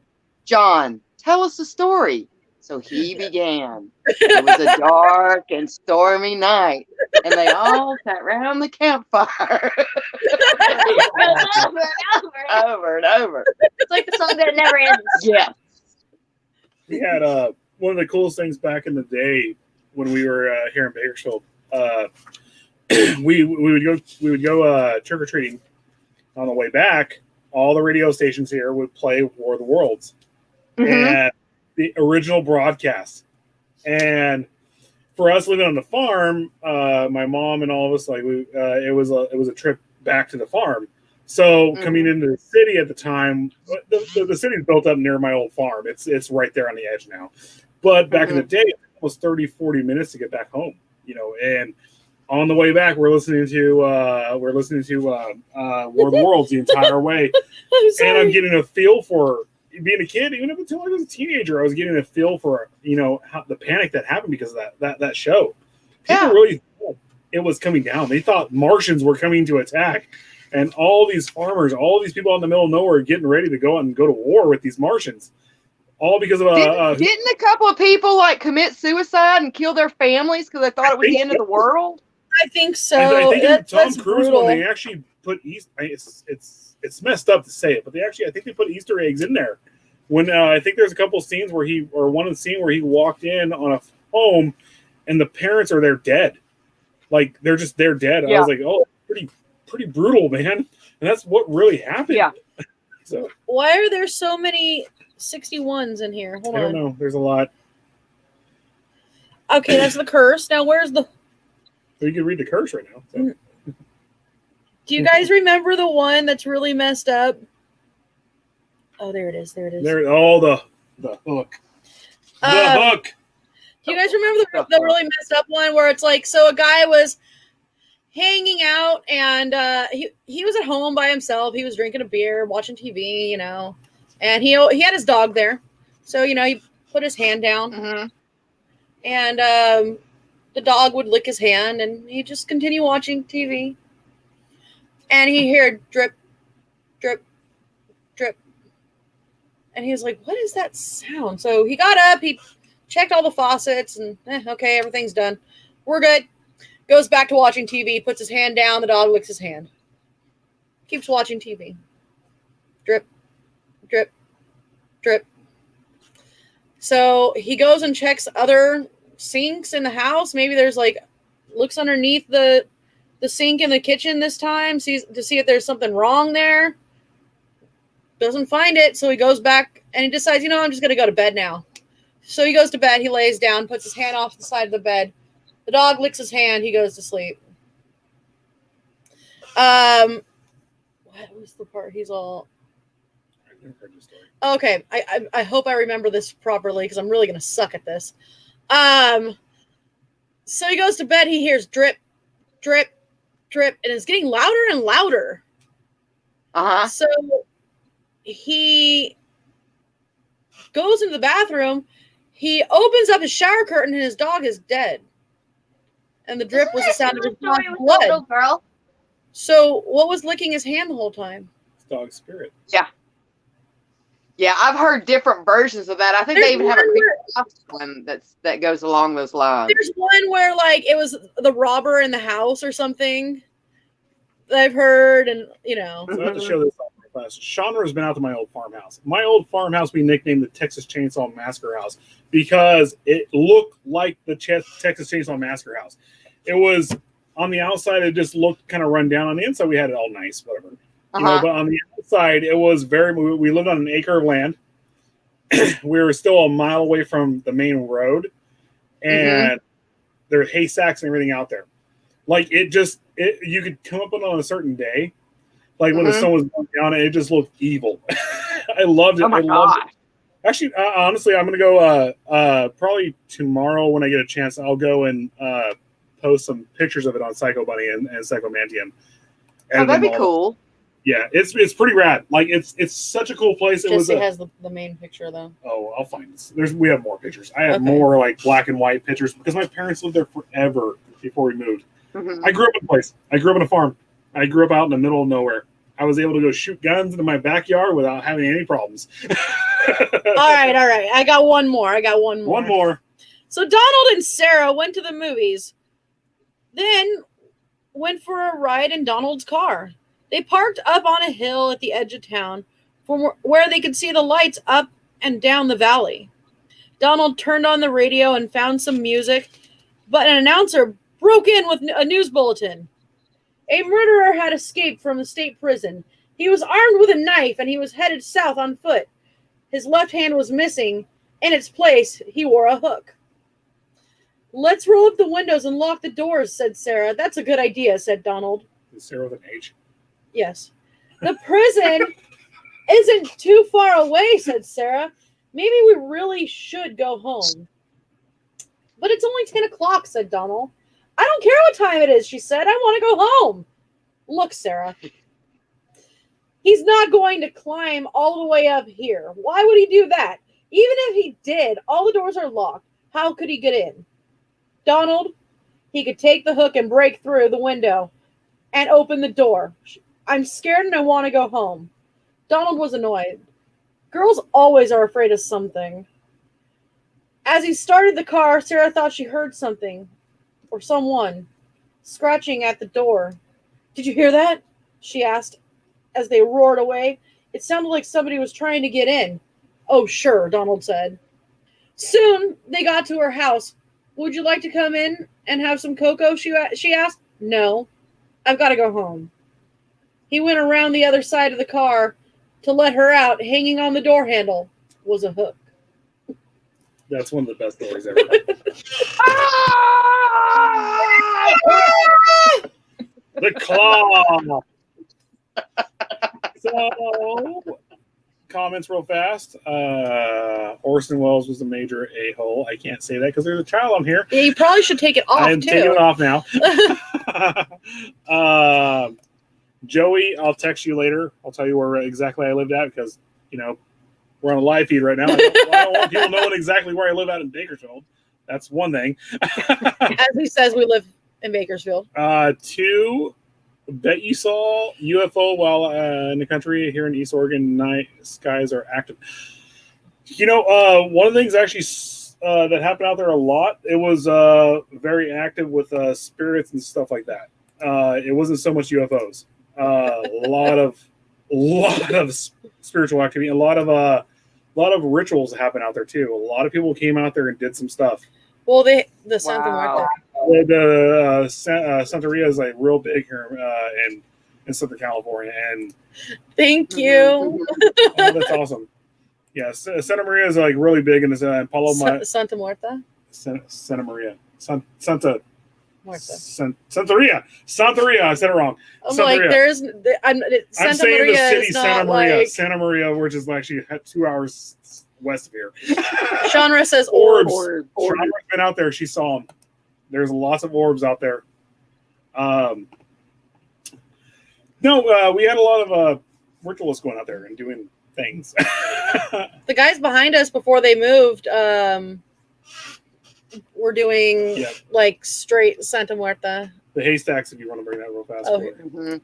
John, tell us a story. So he began. It was a dark and stormy night, and they all sat round the campfire. over and over. It's like the song that never ends. Yeah. We had one of the coolest things back in the day when we were here in Bakersfield. We would go trick or treating. On the way back, all the radio stations here would play War of the Worlds, and the original broadcast. And for us living on the farm, my mom and all of us, like it was a trip back to the farm. So coming into the city at the time, the city's built up near my old farm. It's right there on the edge now. But back in the day, it was 30, 40 minutes to get back home. And on the way back, we're listening to War of the Worlds the entire way, and I'm getting a feel for being a kid. Even until I was a teenager, I was getting a feel for how the panic that happened because of that show. People really thought it was coming down. They thought Martians were coming to attack, and all these farmers, all these people out in the middle of nowhere, getting ready to go out and go to war with these Martians. All because of didn't a couple of people like commit suicide and kill their families because they thought it was the end of the world? I think so. I think Tom Cruise brutal. when they actually put it's messed up to say it, but I think they put Easter eggs in there. When I think there's a couple of scenes where one of the scenes where he walked in on a home and the parents are there dead, like they're dead. Yeah. I was like, oh, pretty brutal, man, and that's what really happened. Yeah. So why are there so many 61s in here? Hold on. I don't know. There's a lot. Okay, that's the curse. Now where's the? You can read the curse right now. So. Do you guys remember the one that's really messed up? Oh, there it is. There, the hook. The hook. Do you guys remember the really messed up one where it's like, so a guy was hanging out and he was at home by himself. He was drinking a beer, watching TV, and he had his dog there. So, he put his hand down and the dog would lick his hand, and he'd just continue watching TV. And he heard drip, drip, drip. And he was like, what is that sound? So he got up, he checked all the faucets, and okay, everything's done. We're good. Goes back to watching TV, puts his hand down, the dog licks his hand. Keeps watching TV. Drip, drip, drip. So he goes and checks other sinks in the house. Maybe there's like, looks underneath the sink in the kitchen this time, sees to see if there's something wrong there. Doesn't find it, so he goes back and he decides, I'm just going to go to bed now. So he goes to bed, he lays down, puts his hand off the side of the bed. The dog licks his hand, he goes to sleep. What was the part he's all... Okay, I hope I remember this properly because I'm really going to suck at this. So he goes to bed, he hears drip, drip, drip, and it's getting louder and louder. Uh-huh. So he goes into the bathroom, he opens up his shower curtain, and his dog is dead. And the drip was the sound of his dog's blood. Little girl. So what was licking his hand the whole time? It's dog spirit. Yeah. Yeah, I've heard different versions of that. I think they even have a one that goes along those lines. There's one where like it was the robber in the house or something that I've heard, and So I have to show this off my class. Chandra has been out to my old farmhouse. My old farmhouse we nicknamed the Texas Chainsaw Massacre House because it looked like the Texas Chainsaw Massacre House. It was on the outside, it just looked kind of run down. On the inside, we had it all nice, whatever. But on the outside, it was we lived on an acre of land. We were still a mile away from the main road, and there were haystacks and everything out there. Like you could come up on a certain day, like when the sun was going down, and it just looked evil. I loved it. Oh my God. Actually, honestly, I'm gonna go probably tomorrow when I get a chance. I'll go and post some pictures of it on Psycho Bunny and Psychomantium. Oh, that'd be cool. Yeah, it's pretty rad. Like it's such a cool place. Jesse has the main picture though. Oh, I'll find this. We have more pictures. I have more like black and white pictures because my parents lived there forever before we moved. I grew up in a place. I grew up in a farm. I grew up out in the middle of nowhere. I was able to go shoot guns into my backyard without having any problems. All right. I got one more. One more. So Donald and Sarah went to the movies, then went for a ride in Donald's car. They parked up on a hill at the edge of town from where they could see the lights up and down the valley. Donald turned on the radio and found some music, but an announcer broke in with a news bulletin. A murderer had escaped from the state prison. He was armed with a knife and he was headed south on foot. His left hand was missing. In its place, he wore a hook. Let's roll up the windows and lock the doors, said Sarah. That's a good idea, said Donald. Is Sarah with an H? Yes. The prison isn't too far away, said Sarah. Maybe we really should go home. But it's only 10 o'clock, said Donald. I don't care what time it is, she said. I want to go home. Look, Sarah. He's not going to climb all the way up here. Why would he do that? Even if he did, all the doors are locked. How could he get in? Donald, he could take the hook and break through the window and open the door. I'm scared and I want to go home. Donald was annoyed. Girls always are afraid of something. As he started the car, Sarah thought she heard something or someone scratching at the door. Did you hear that? She asked as they roared away. It sounded like somebody was trying to get in. Oh, sure, Donald said. Soon they got to her house. Would you like to come in and have some cocoa? She asked. No, I've got to go home. He went around the other side of the car to let her out. Hanging on the door handle was a hook. That's one of the best stories ever. The claw. So, comments real fast. Orson Welles was a major a-hole. I can't say that because there's a child on here. Yeah, you probably should take it off, I'm taking it off now. Joey, I'll text you later. I'll tell you where exactly I lived at because, we're on a live feed right now. I don't want people knowing exactly where I live at in Bakersfield. That's one thing. As he says, we live in Bakersfield. 2, bet you saw UFO while in the country here in East Oregon. Night skies are active. One of the things actually that happened out there a lot. It was very active with spirits and stuff like that. It wasn't so much UFOs. A lot of spiritual activity. A lot of rituals happen out there too. A lot of people came out there and did some stuff. Well, the Santa Wow. Muerte. The Santeria is like real big here in Southern California, and Thank you. that's awesome. Yeah, Santa Maria is like really big in this. Paulo Santa Muerte. Santa Maria, Santa Muerte. Santeria. I said it wrong. I'm Santeria. like, there's Santa I'm saying Maria the city is Santa not Maria, like Santa Maria, which is actually 2 hours west of here. Chandra says Orbs. orbs. Chandra's been out there. She saw them. There's lots of orbs out there. We had a lot of ritualists going out there and doing things. The guys behind us before they moved, were doing like straight Santa Muerte. The haystacks, if you want to bring that real fast. Oh. Mhm.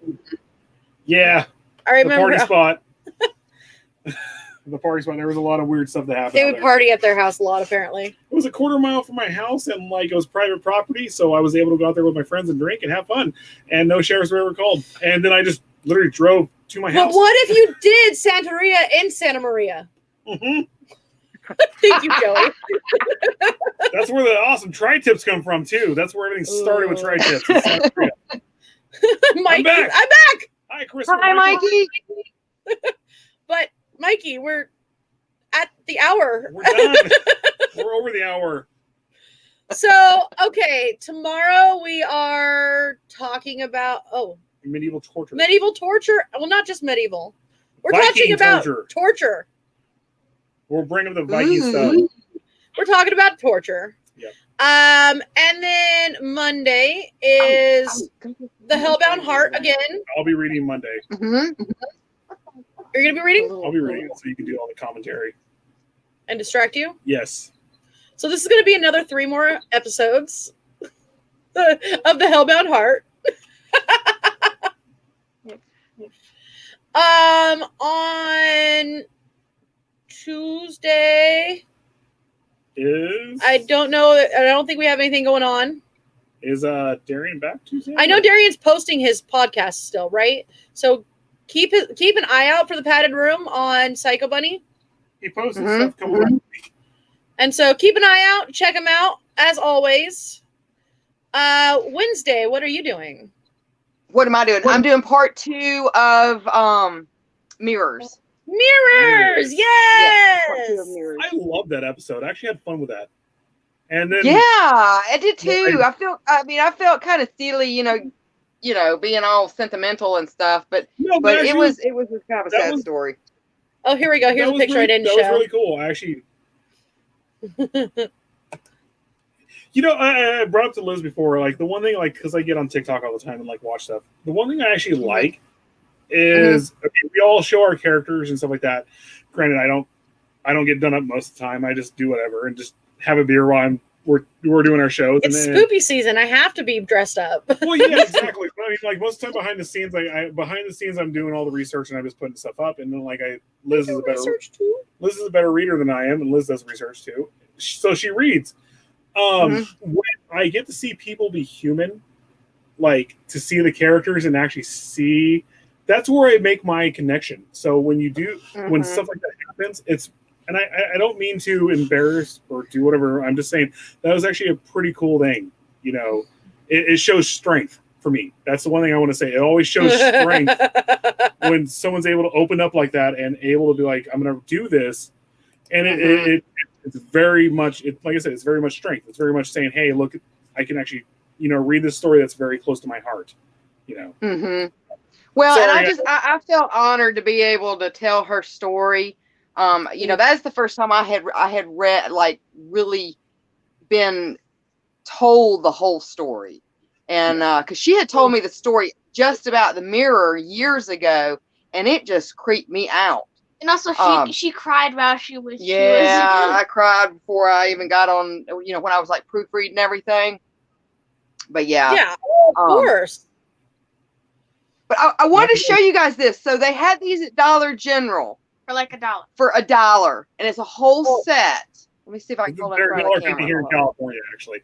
Yeah, I remember the party spot. The party spot. There was a lot of weird stuff that happened. they out would there. party at their house a lot, apparently. It was a quarter mile from my house, and like it was private property, so I was able to go out there with my friends and drink and have fun. And no sheriffs were ever called. And then I just literally drove to my But house. what if you did Santeria in Santa Maria? Mm-hmm. Thank you, Joey. That's where the awesome tri-tips come from too. That's where everything started with tri-tips. in Santa Maria. Mikey, back. I'm back. Hi, Chris. Hi, Mikey. But Mikey, we're at the hour. We're done. We're over the hour. So, okay, tomorrow we are talking about Medieval torture. medieval torture. Well, not just medieval. We're Viking talking about torture. torture. We'll bring up the Viking Ooh. stuff. We're talking about torture. Yep. And then Monday is the Hellbound Heart again. I'll be reading Monday. Mhm. You're gonna be reading I'll be reading it so you can do all the commentary. and distract you. Yes. So this is gonna be another 3 more episodes of the Hellbound Heart. On Tuesday, I don't think we have anything going on. Is Darian back Tuesday? I know Darian's posting his podcast still, right? So keep an eye out for the Padded Room on Psycho Bunny. He posted Mhm. stuff coming up. And so keep an eye out, check him out as always. Wednesday, what are you doing? What am I doing? I'm doing part 2 of Mirrors. Mirrors, Yeah, part 2 yes. of Mirrors. I love that episode. I actually had fun with that. And then Yeah, I did too. I felt kind of silly, being all sentimental and stuff, but no, it actually, was just kind of a that sad was- story. Oh, here we go. Here's that a was picture really, I didn't that show. was really cool. Actually, I brought up to Liz before, like the one thing, like because I get on TikTok all the time and like watch stuff. The one thing I actually like is we all show our characters and stuff like that. Granted, I don't get done up most of the time. I just do whatever and just have a beer while we're doing our shows. It's and then, spoopy season. I have to be dressed up. Well, yeah, exactly. I mean, like most of the time behind the scenes, I'm doing all the research and I'm just putting stuff up. And then Liz is a better research too. Liz is a better reader than I am, and Liz does research too. So she reads. When I get to see people be human, like to see the characters and actually see, that's where I make my connection. So when you do, when stuff like that happens, and I don't mean to embarrass or do whatever. I'm just saying that was actually a pretty cool thing. It shows strength for me. That's the one thing I want to say. It always shows strength when someone's able to open up like that and able to be like, I'm going to do this. And it's very much, like I said, it's very much strength. It's very much saying, hey, look, I can actually, read this story that's very close to my heart, Well, Sorry, and I felt honored to be able to tell her story. That's the first time I had read, like, really been told the whole story. And because she had told me the story just about the mirror years ago, and it just creeped me out. And also, she cried while she was. Yeah, I cried before I even got on. When I was like proofreading everything. But yeah, of course. But I wanted to show you guys this. So they had these at Dollar General. For like $1. for $1, and it's a whole set. Let me see if I can hold it in front of the camera. Here in California, actually.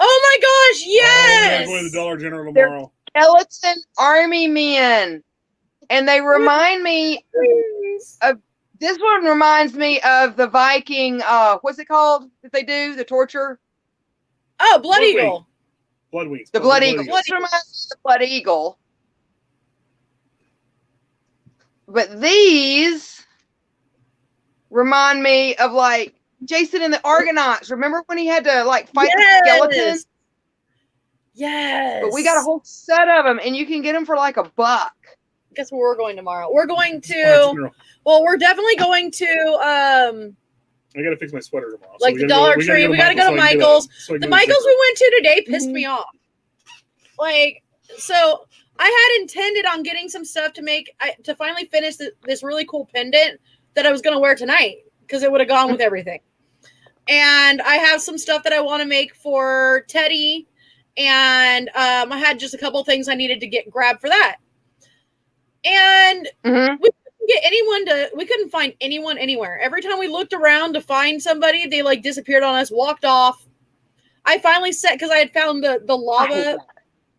Oh my gosh, yes! I'm going to the Dollar General tomorrow. Skeleton army men, and they remind me of. This one reminds me of the Viking. What's it called that they do the torture? Oh, Blood Eagle. Blood Wings. The Blood Eagle. This reminds me of the Blood Eagle. But these remind me of like Jason and the Argonauts. Remember when he had to like fight the skeleton? Yes. But we got a whole set of them, and you can get them for like $1. Guess where we're going tomorrow? We're going to. Well, we're definitely going to. I gotta fix my sweater tomorrow. Like the Dollar Tree. We gotta go to Michael's. The Michael's we went to today pissed me off. Like, so I had intended on getting some stuff to make to finally finish this really cool pendant that I was gonna wear tonight because it would have gone with everything. And I have some stuff that I want to make for Teddy, and I had just a couple things I needed to grab for that. And we couldn't find anyone anywhere. Every time we looked around to find somebody, they like disappeared on us, walked off. I finally because I had found the lava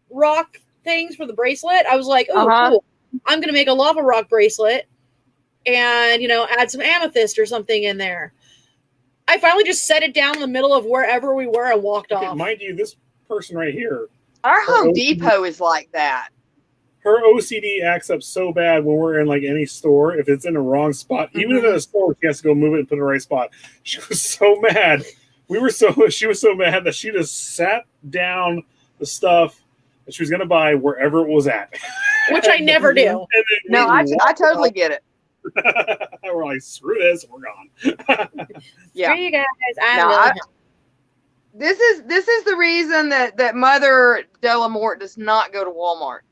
rock things for the bracelet. I was like, oh, cool. I'm going to make a lava rock bracelet and, add some amethyst or something in there. I finally just set it down in the middle of wherever we were and walked off. Mind you, this person right here. Our Home Depot is like that. Her OCD acts up so bad when we're in like any store. If it's in the wrong spot, even if it's a store, she has to go move it and put it in the right spot. She was so mad. She was so mad that she just sat down the stuff that she was going to buy wherever it was at. Which I never do. No, I totally get it. We're like, screw this, we're gone. Yeah. Screw you guys. This is the reason that Mother Delamorte does not go to Walmart.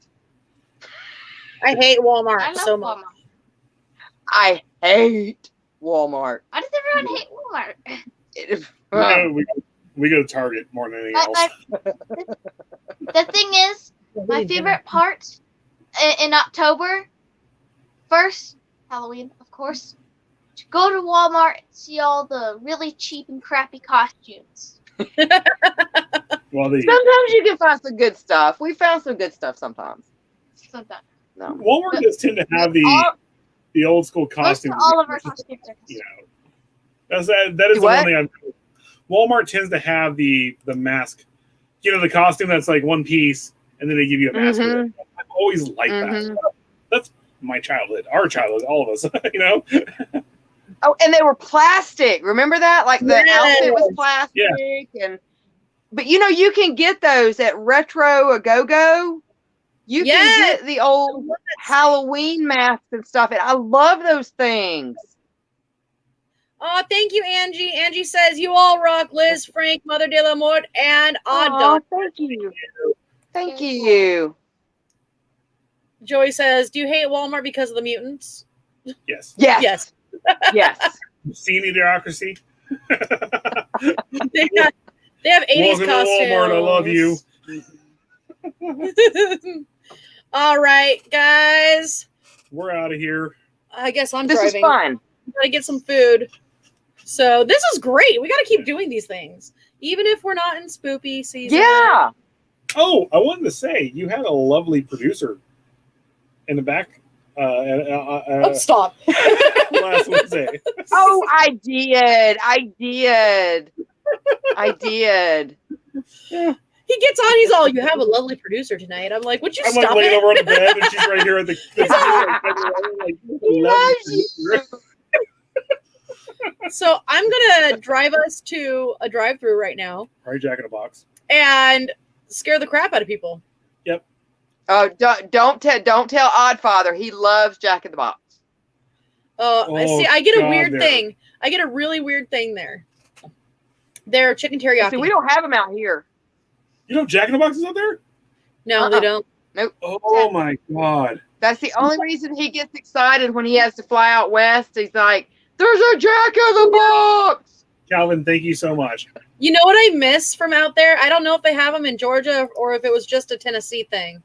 I hate Walmart so much. I hate Walmart. Why does everyone hate Walmart? We go to Target more than anything else. The thing is, my favorite part in October, first, Halloween, of course, to go to Walmart and see all the really cheap and crappy costumes. Sometimes you can find some good stuff. We found some good stuff sometimes. Sometimes. No. Walmart does tend to have the old school costumes. All of our costumes are that is the one thing Walmart tends to have the mask. The costume that's like one piece, and then they give you a mask. I've always liked that. That's my childhood, our childhood, all of us. Oh, and they were plastic. Remember that? Like the outfit was plastic. Yeah. But you can get those at Retro A Go. You can get the old Halloween masks and stuff, and I love those things. Oh, thank you, Angie. Angie says, you all rock, Liz, Frank, Mother Delamorte, and Odd Dog. Thank you. Thank you. Joey says, do you hate Walmart because of the mutants? Yes. Yes. Yes. Seen Idiocracy? They have 80s costumes. Walmart, I love you. All right, guys. We're out of here. I guess I'm driving. This is fun. Gotta get some food. So this is great. We gotta keep doing these things, even if we're not in spoopy season. Yeah. Oh, I wanted to say you had a lovely producer in the back. Stop. Last Wednesday. Oh, I did. Yeah. He gets on. He's all, you have a lovely producer tonight. I'm like, would you stop laying it? over on the bed, and she's right here at the. He loves you. So I'm gonna drive us to a drive-through right now. Right, Jack in a Box. And scare the crap out of people. Yep. Oh, don't tell Oddfather. He loves Jack in the Box. See, I get a weird thing. I get a really weird thing there. They're chicken teriyaki. See, we don't have them out here. You know Jack in the Box is out there? No, they don't. Nope. Oh my God. That's the only reason he gets excited when he has to fly out west. He's like, there's a Jack in the Box. Calvin, thank you so much. You know what I miss from out there? I don't know if they have them in Georgia or if it was just a Tennessee thing.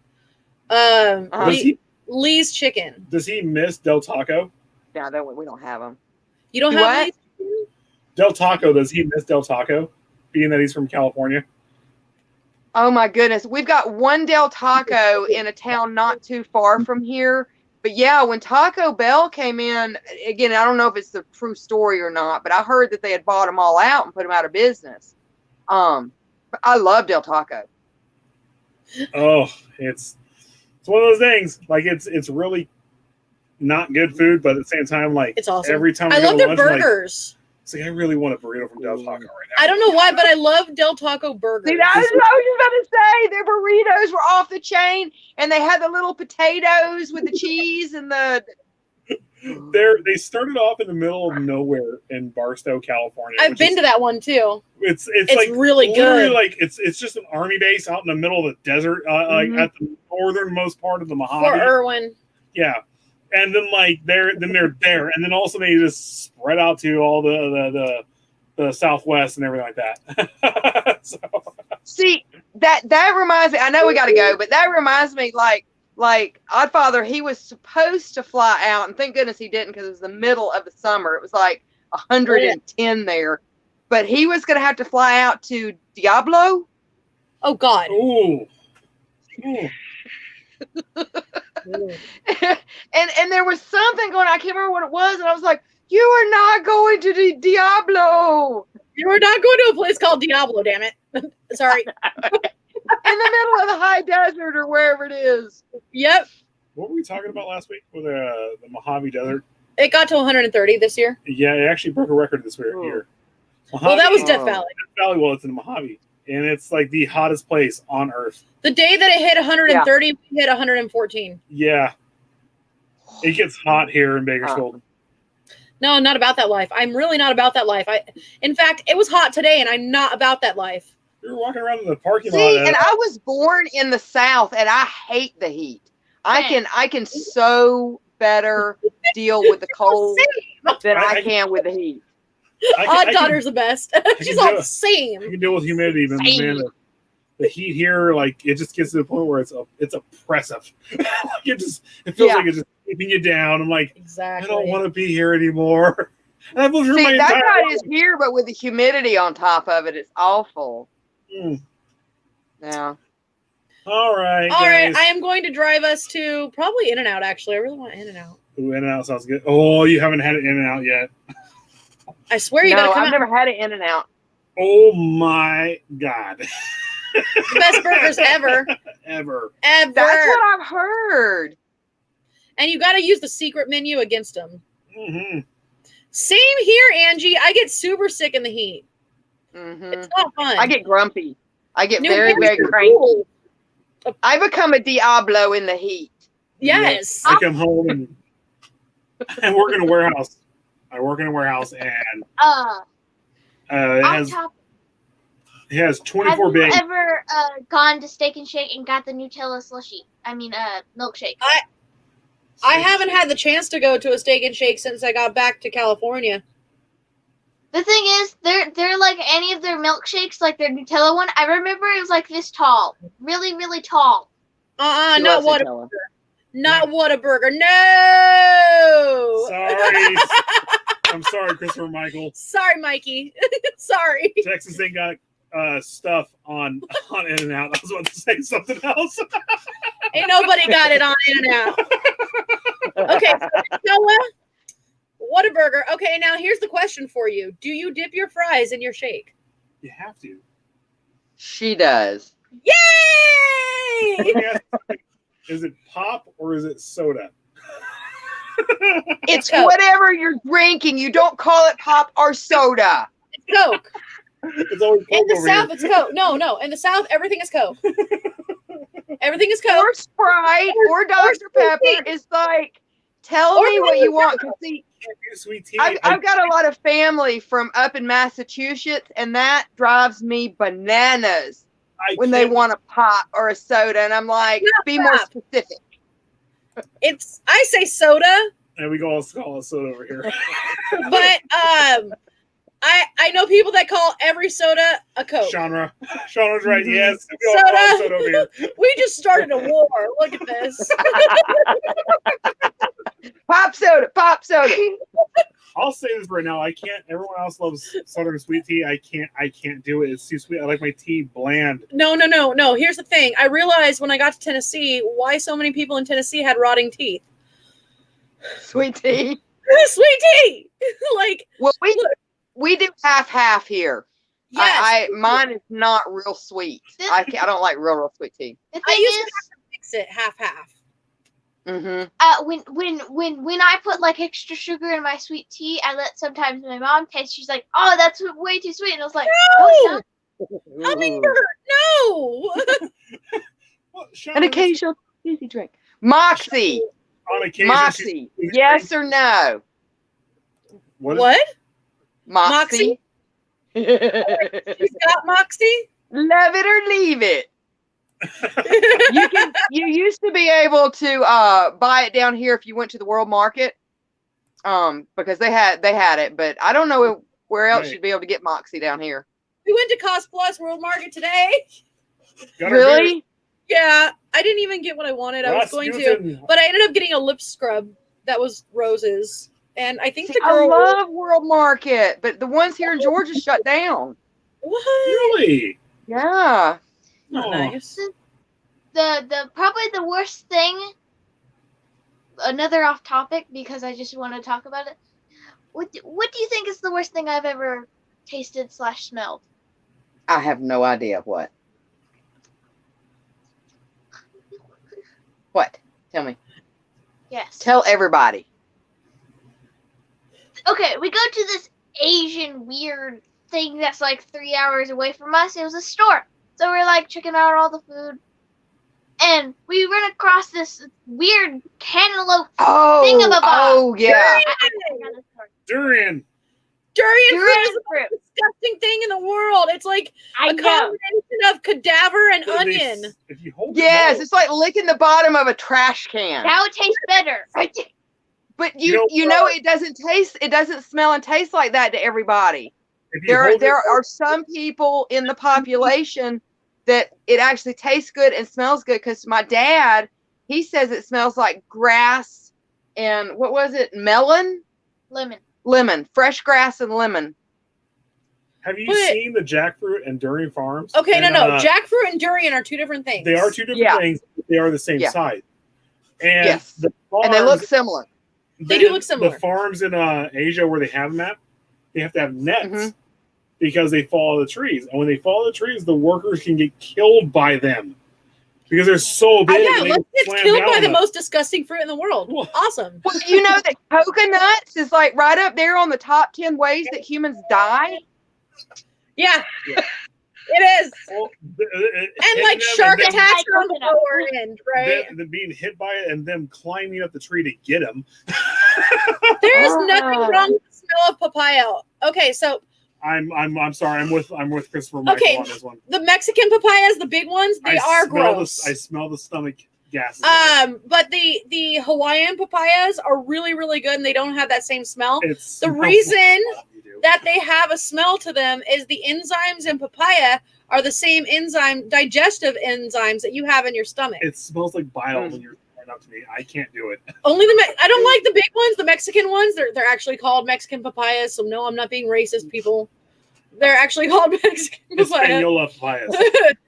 Lee's Chicken. Does he miss Del Taco? Yeah, we don't have them. You don't Do have what? Lee's Chicken? Del Taco, does he miss Del Taco? Being that he's from California? Oh my goodness. We've got one Del Taco in a town not too far from here. But yeah, when Taco Bell came in, again, I don't know if it's the true story or not, but I heard that they had bought them all out and put them out of business. But I love Del Taco. Oh, it's one of those things. Like it's really not good food, but at the same time, like It's awesome. every time I go love to their lunch, I'm like, burgers. it's like I really want a burrito from Del Taco right now. I don't know why, but I love Del Taco burgers. See, that's what I was going to say. Their burritos were off the chain, and they had the little potatoes with the cheese and the. They started off in the middle of nowhere in Barstow, California. I've been to that one too. It's It's like really literally good. like it's just an army base out in the middle of the desert, like at the northernmost part of the Mojave. For Irwin. Yeah, and then like they're there, and then also they just spread out to all the Southwest and everything like that. So. See, that reminds me. I know we got to go, but that reminds me, like Oddfather, he was supposed to fly out, and thank goodness he didn't, because it was the middle of the summer. It was like 110 there, but he was going to have to fly out to Diablo. Oh God. Ooh. and there was something going on. I can't remember what it was, and I was like, "You are not going to Diablo." You are not going to a place called Diablo, damn it. Sorry. In the middle of the high desert or wherever it is. Yep. What were we talking about last week with the Mojave Desert? It got to 130 this year. Yeah, it actually broke a record this year. Mojave, Well, that was Death Valley. Death Valley, well, it's in the Mojave, and it's like the hottest place on Earth. The day that it hit 130, we hit 114. Yeah. It gets hot here in Bakersfield. No, not about that life. I'm really not about that life. In fact, it was hot today, and I'm not about that life. You were walking around in the parking lot. See, and I was born in the South, and I hate the heat. I can so better deal with the cold than I can with the heat. Odd daughter's the best. She's all the same. You can deal with humidity, but man, the heat here, like it just gets to the point where it's oppressive. It feels like it's just keeping you down. I'm like, exactly. I don't want to be here anymore. And I've lived here See, my that entire guy life. is here, but with the humidity on top of it, it's awful. Yeah. All right. All right. guys. I am going to drive us to probably In-N-Out, actually. I really want In-N-Out. Ooh, In-N-Out sounds good. Oh, you haven't had it In-N-Out yet. I swear you gotta come I've out. never had it In-N-Out. Oh my God. The best burgers ever. Ever. Ever. That's what I've heard. And you got to use the secret menu against them. Mm-hmm. Same here, Angie. I get super sick in the heat. Mm-hmm. It's not fun. I get grumpy. I get New very, very Hampshire cranky. rules. I become a Diablo in the heat. Yes. I come home and I work in a warehouse. I work in a warehouse and it has 24 have you bags. ever gone to Steak and Shake and got the Nutella slushy? I mean, milkshake. I haven't had the chance to go to a Steak and Shake since I got back to California. The thing is, they're like any of their milkshakes, like their Nutella one. I remember it was like this tall, really, really tall. Not Whataburger. Not Whataburger. No. Sorry. I'm sorry, Christopher Michael. Sorry, Mikey. Sorry. Texas ain't got stuff on In-N-Out. I was about to say something else. Ain't nobody got it on In-N-Out. Okay, so Noah, Whataburger. Okay, now here's the question for you. Do you dip your fries in your shake? You have to. She does. Yay! Is it pop or is it soda? It's Coke. whatever you're drinking. You don't call it pop or soda. It's Coke. It's always In the over South, here. it's Coke. No. In the South, everything is Coke. Everything is Coke. Or Sprite or Dr. Pepper is like, tell Or me what you want. 'Cause see, Sweet tea. I've got a lot of family from up in Massachusetts, and that drives me bananas when they want a pop or a soda. And I'm like, be more specific. I say soda, And we go all call it soda over here. but I know people that call every soda a Coke. Genre. Genre's right. Mhm. Yes. We all call it soda over here. We just started a war. Look at this. Pop soda, pop soda. I'll say this right now. I can't. Everyone else loves Southern sweet tea. I can't do it. It's too sweet. I like my tea bland. No. Here's the thing. I realized when I got to Tennessee why so many people in Tennessee had rotting teeth. Sweet tea. Sweet tea. Like, Well, we do half here. yes. Mine is not real sweet. I don't like real sweet tea. The thing I used to is, have to mix it half. when I put like extra sugar in my sweet tea, I let sometimes my mom taste. She's like, "Oh, that's way too sweet," and I was like, "No, it's not." Hummingbird, no. Well, Sean, An occasional easy drink. Moxie. on occasion. Moxie. Yes or no? What? Moxie. She's got Moxie. Love it or leave it. You used to be able to buy it down here if you went to the World Market, because they had it, but I don't know where else Right. you'd be able to get Moxie down here. We went to Cost Plus World Market today. Got our beer. Really? Yeah, I didn't even get what I wanted. I was going to, Rasmussen. but I ended up getting a lip scrub that was roses, and I think See, the I girl. love World Market, but the ones here in Georgia shut down. What? Really? Yeah. Not Oh. nice. The probably the worst thing. Another off topic because I just want to talk about it. What do you think is the worst thing I've ever tasted / smelled? I have no idea what. What? Tell me. Yes. Tell everybody. Okay, we go to this Asian weird thing that's like 3 hours away from us. It was a store. So we're like checking out all the food. And we run across this weird cantaloupe. Oh, Thingamabob. oh yeah. I got a story. Durian. Durian fruit Durian is the fruit. most disgusting thing in the world. It's like I a know. combination of cadaver and They- onion. If you hold Yes, it it's like licking the bottom of a trash can. Now it tastes better. But You you know know it doesn't smell and taste like that to everybody. if you There hold there it, are some people in the population that it actually tastes good and smells good, because my dad, he says it smells like grass and what was it? Melon? Lemon. Fresh grass and lemon. have you But- seen the jackfruit and durian farms? Okay, And, no. Jackfruit and durian are two different things. They are two different Yeah. things, but they are the same Yeah. size. And Yes. the farms, And they look similar. They do look similar. The farms in Asia where they have them at, they have to have nets Mhm. because they fall the trees. And when they fall the trees, the workers can get killed by them because they're so big. Yeah, and they let's get slam killed down by on the them. most disgusting fruit in the world. Well- Awesome. Well, you know that coconuts is like right up there on the top 10 ways that humans die. Yeah, Yeah. it is. Well, And like shark them, attacks are on the coconut. lower end, right? them being hit by it and them climbing up the tree to get them. There is nothing Ah. wrong with the smell of papaya. Okay, so I'm sorry. I'm with Christopher Michael Okay. on this one. the Mexican papayas, the big ones, they are gross. I smell the stomach gases. But the Hawaiian papayas are really, really good, and they don't have that same smell. It's The reason that they have a smell to them is the enzymes in papaya are the same digestive enzymes that you have in your stomach. it smells like bile when you're right up to me. I can't do it. Only I don't like the big ones, the Mexican ones. They're actually called Mexican papayas. So no, I'm not being racist, people. They're actually called Mexican papayas. Hispaniola papayas.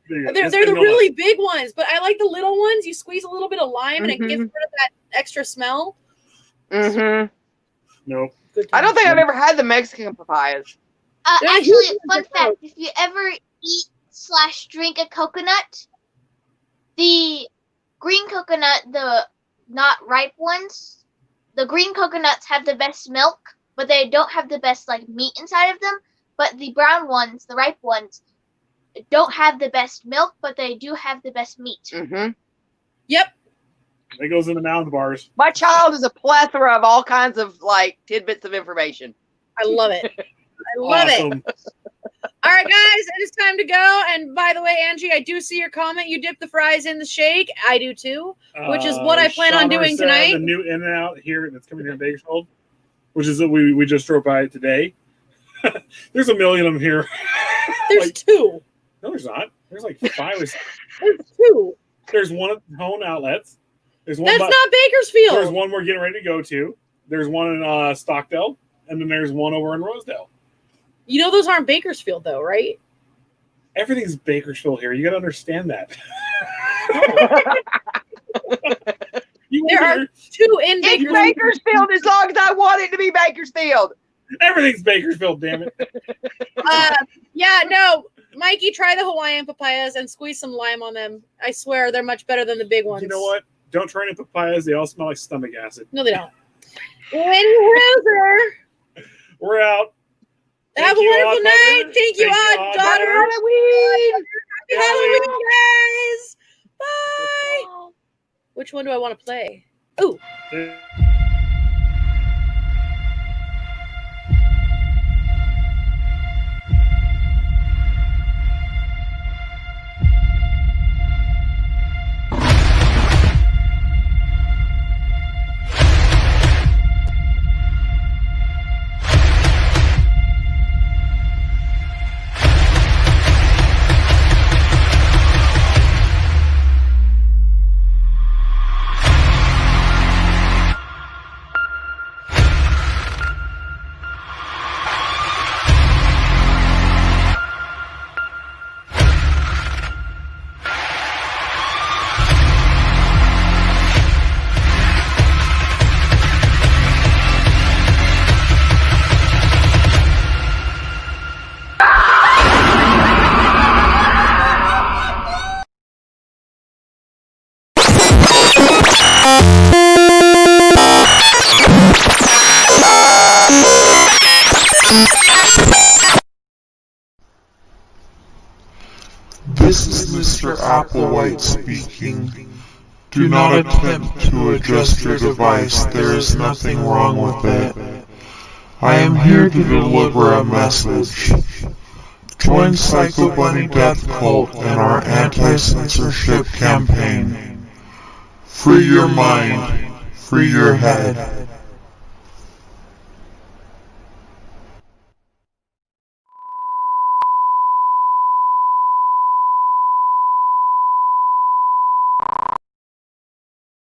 They're the really big ones, but I like the little ones. You squeeze a little bit of lime and it gives rid of that extra smell. Mm-hmm. Nope. Good I don't times. think I've ever had the Mexican papayas. They're Actually, usually fun gross. fact: if you ever eat / drink a coconut, the green coconut, the not ripe ones, the green coconuts have the best milk, but they don't have the best like meat inside of them. But the brown ones, the ripe ones, don't have the best milk, but they do have the best meat. Mm-hmm. Yep. It goes in the mound bars. My child is a plethora of all kinds of like tidbits of information. I love it. I love it. Awesome. All right, guys, it is time to go. And by the way, Angie, I do see your comment. You dip the fries in the shake. I do too, which is what I plan on Chandler doing said tonight. The new In-N-Out here that's coming here in Bakersfield, which is we just drove by it today. There's a million of them here. There's two. No, there's not. There's like 5 or 6. There's two. There's one at Home Outlets. There's one. That's not Bakersfield. There's one we're getting ready to go to. There's one in Stockdale, and then there's one over in Rosedale. You know those aren't Bakersfield though, right? Everything's Bakersfield here. You got to understand that. There are two in It's Bakersfield. Bakersfield as long as I want it to be Bakersfield. Everything's Bakersfield, damn it. Yeah, no. Mikey, try the Hawaiian papayas and squeeze some lime on them. I swear they're much better than the big ones. You know what? Don't try any papayas. They all smell like stomach acid. No, they don't. Loser. We're out. Have a wonderful night. Thank you, odd daughter. Halloween. Happy Halloween, guys. Bye. Which one do I want to play? Ooh. This is Mr. Applewhite speaking. Do not attempt to adjust your device. There is nothing wrong with it. I am here to deliver a message. Join Psycho Bunny Death Cult in our anti-censorship campaign. Free your mind. Free your head.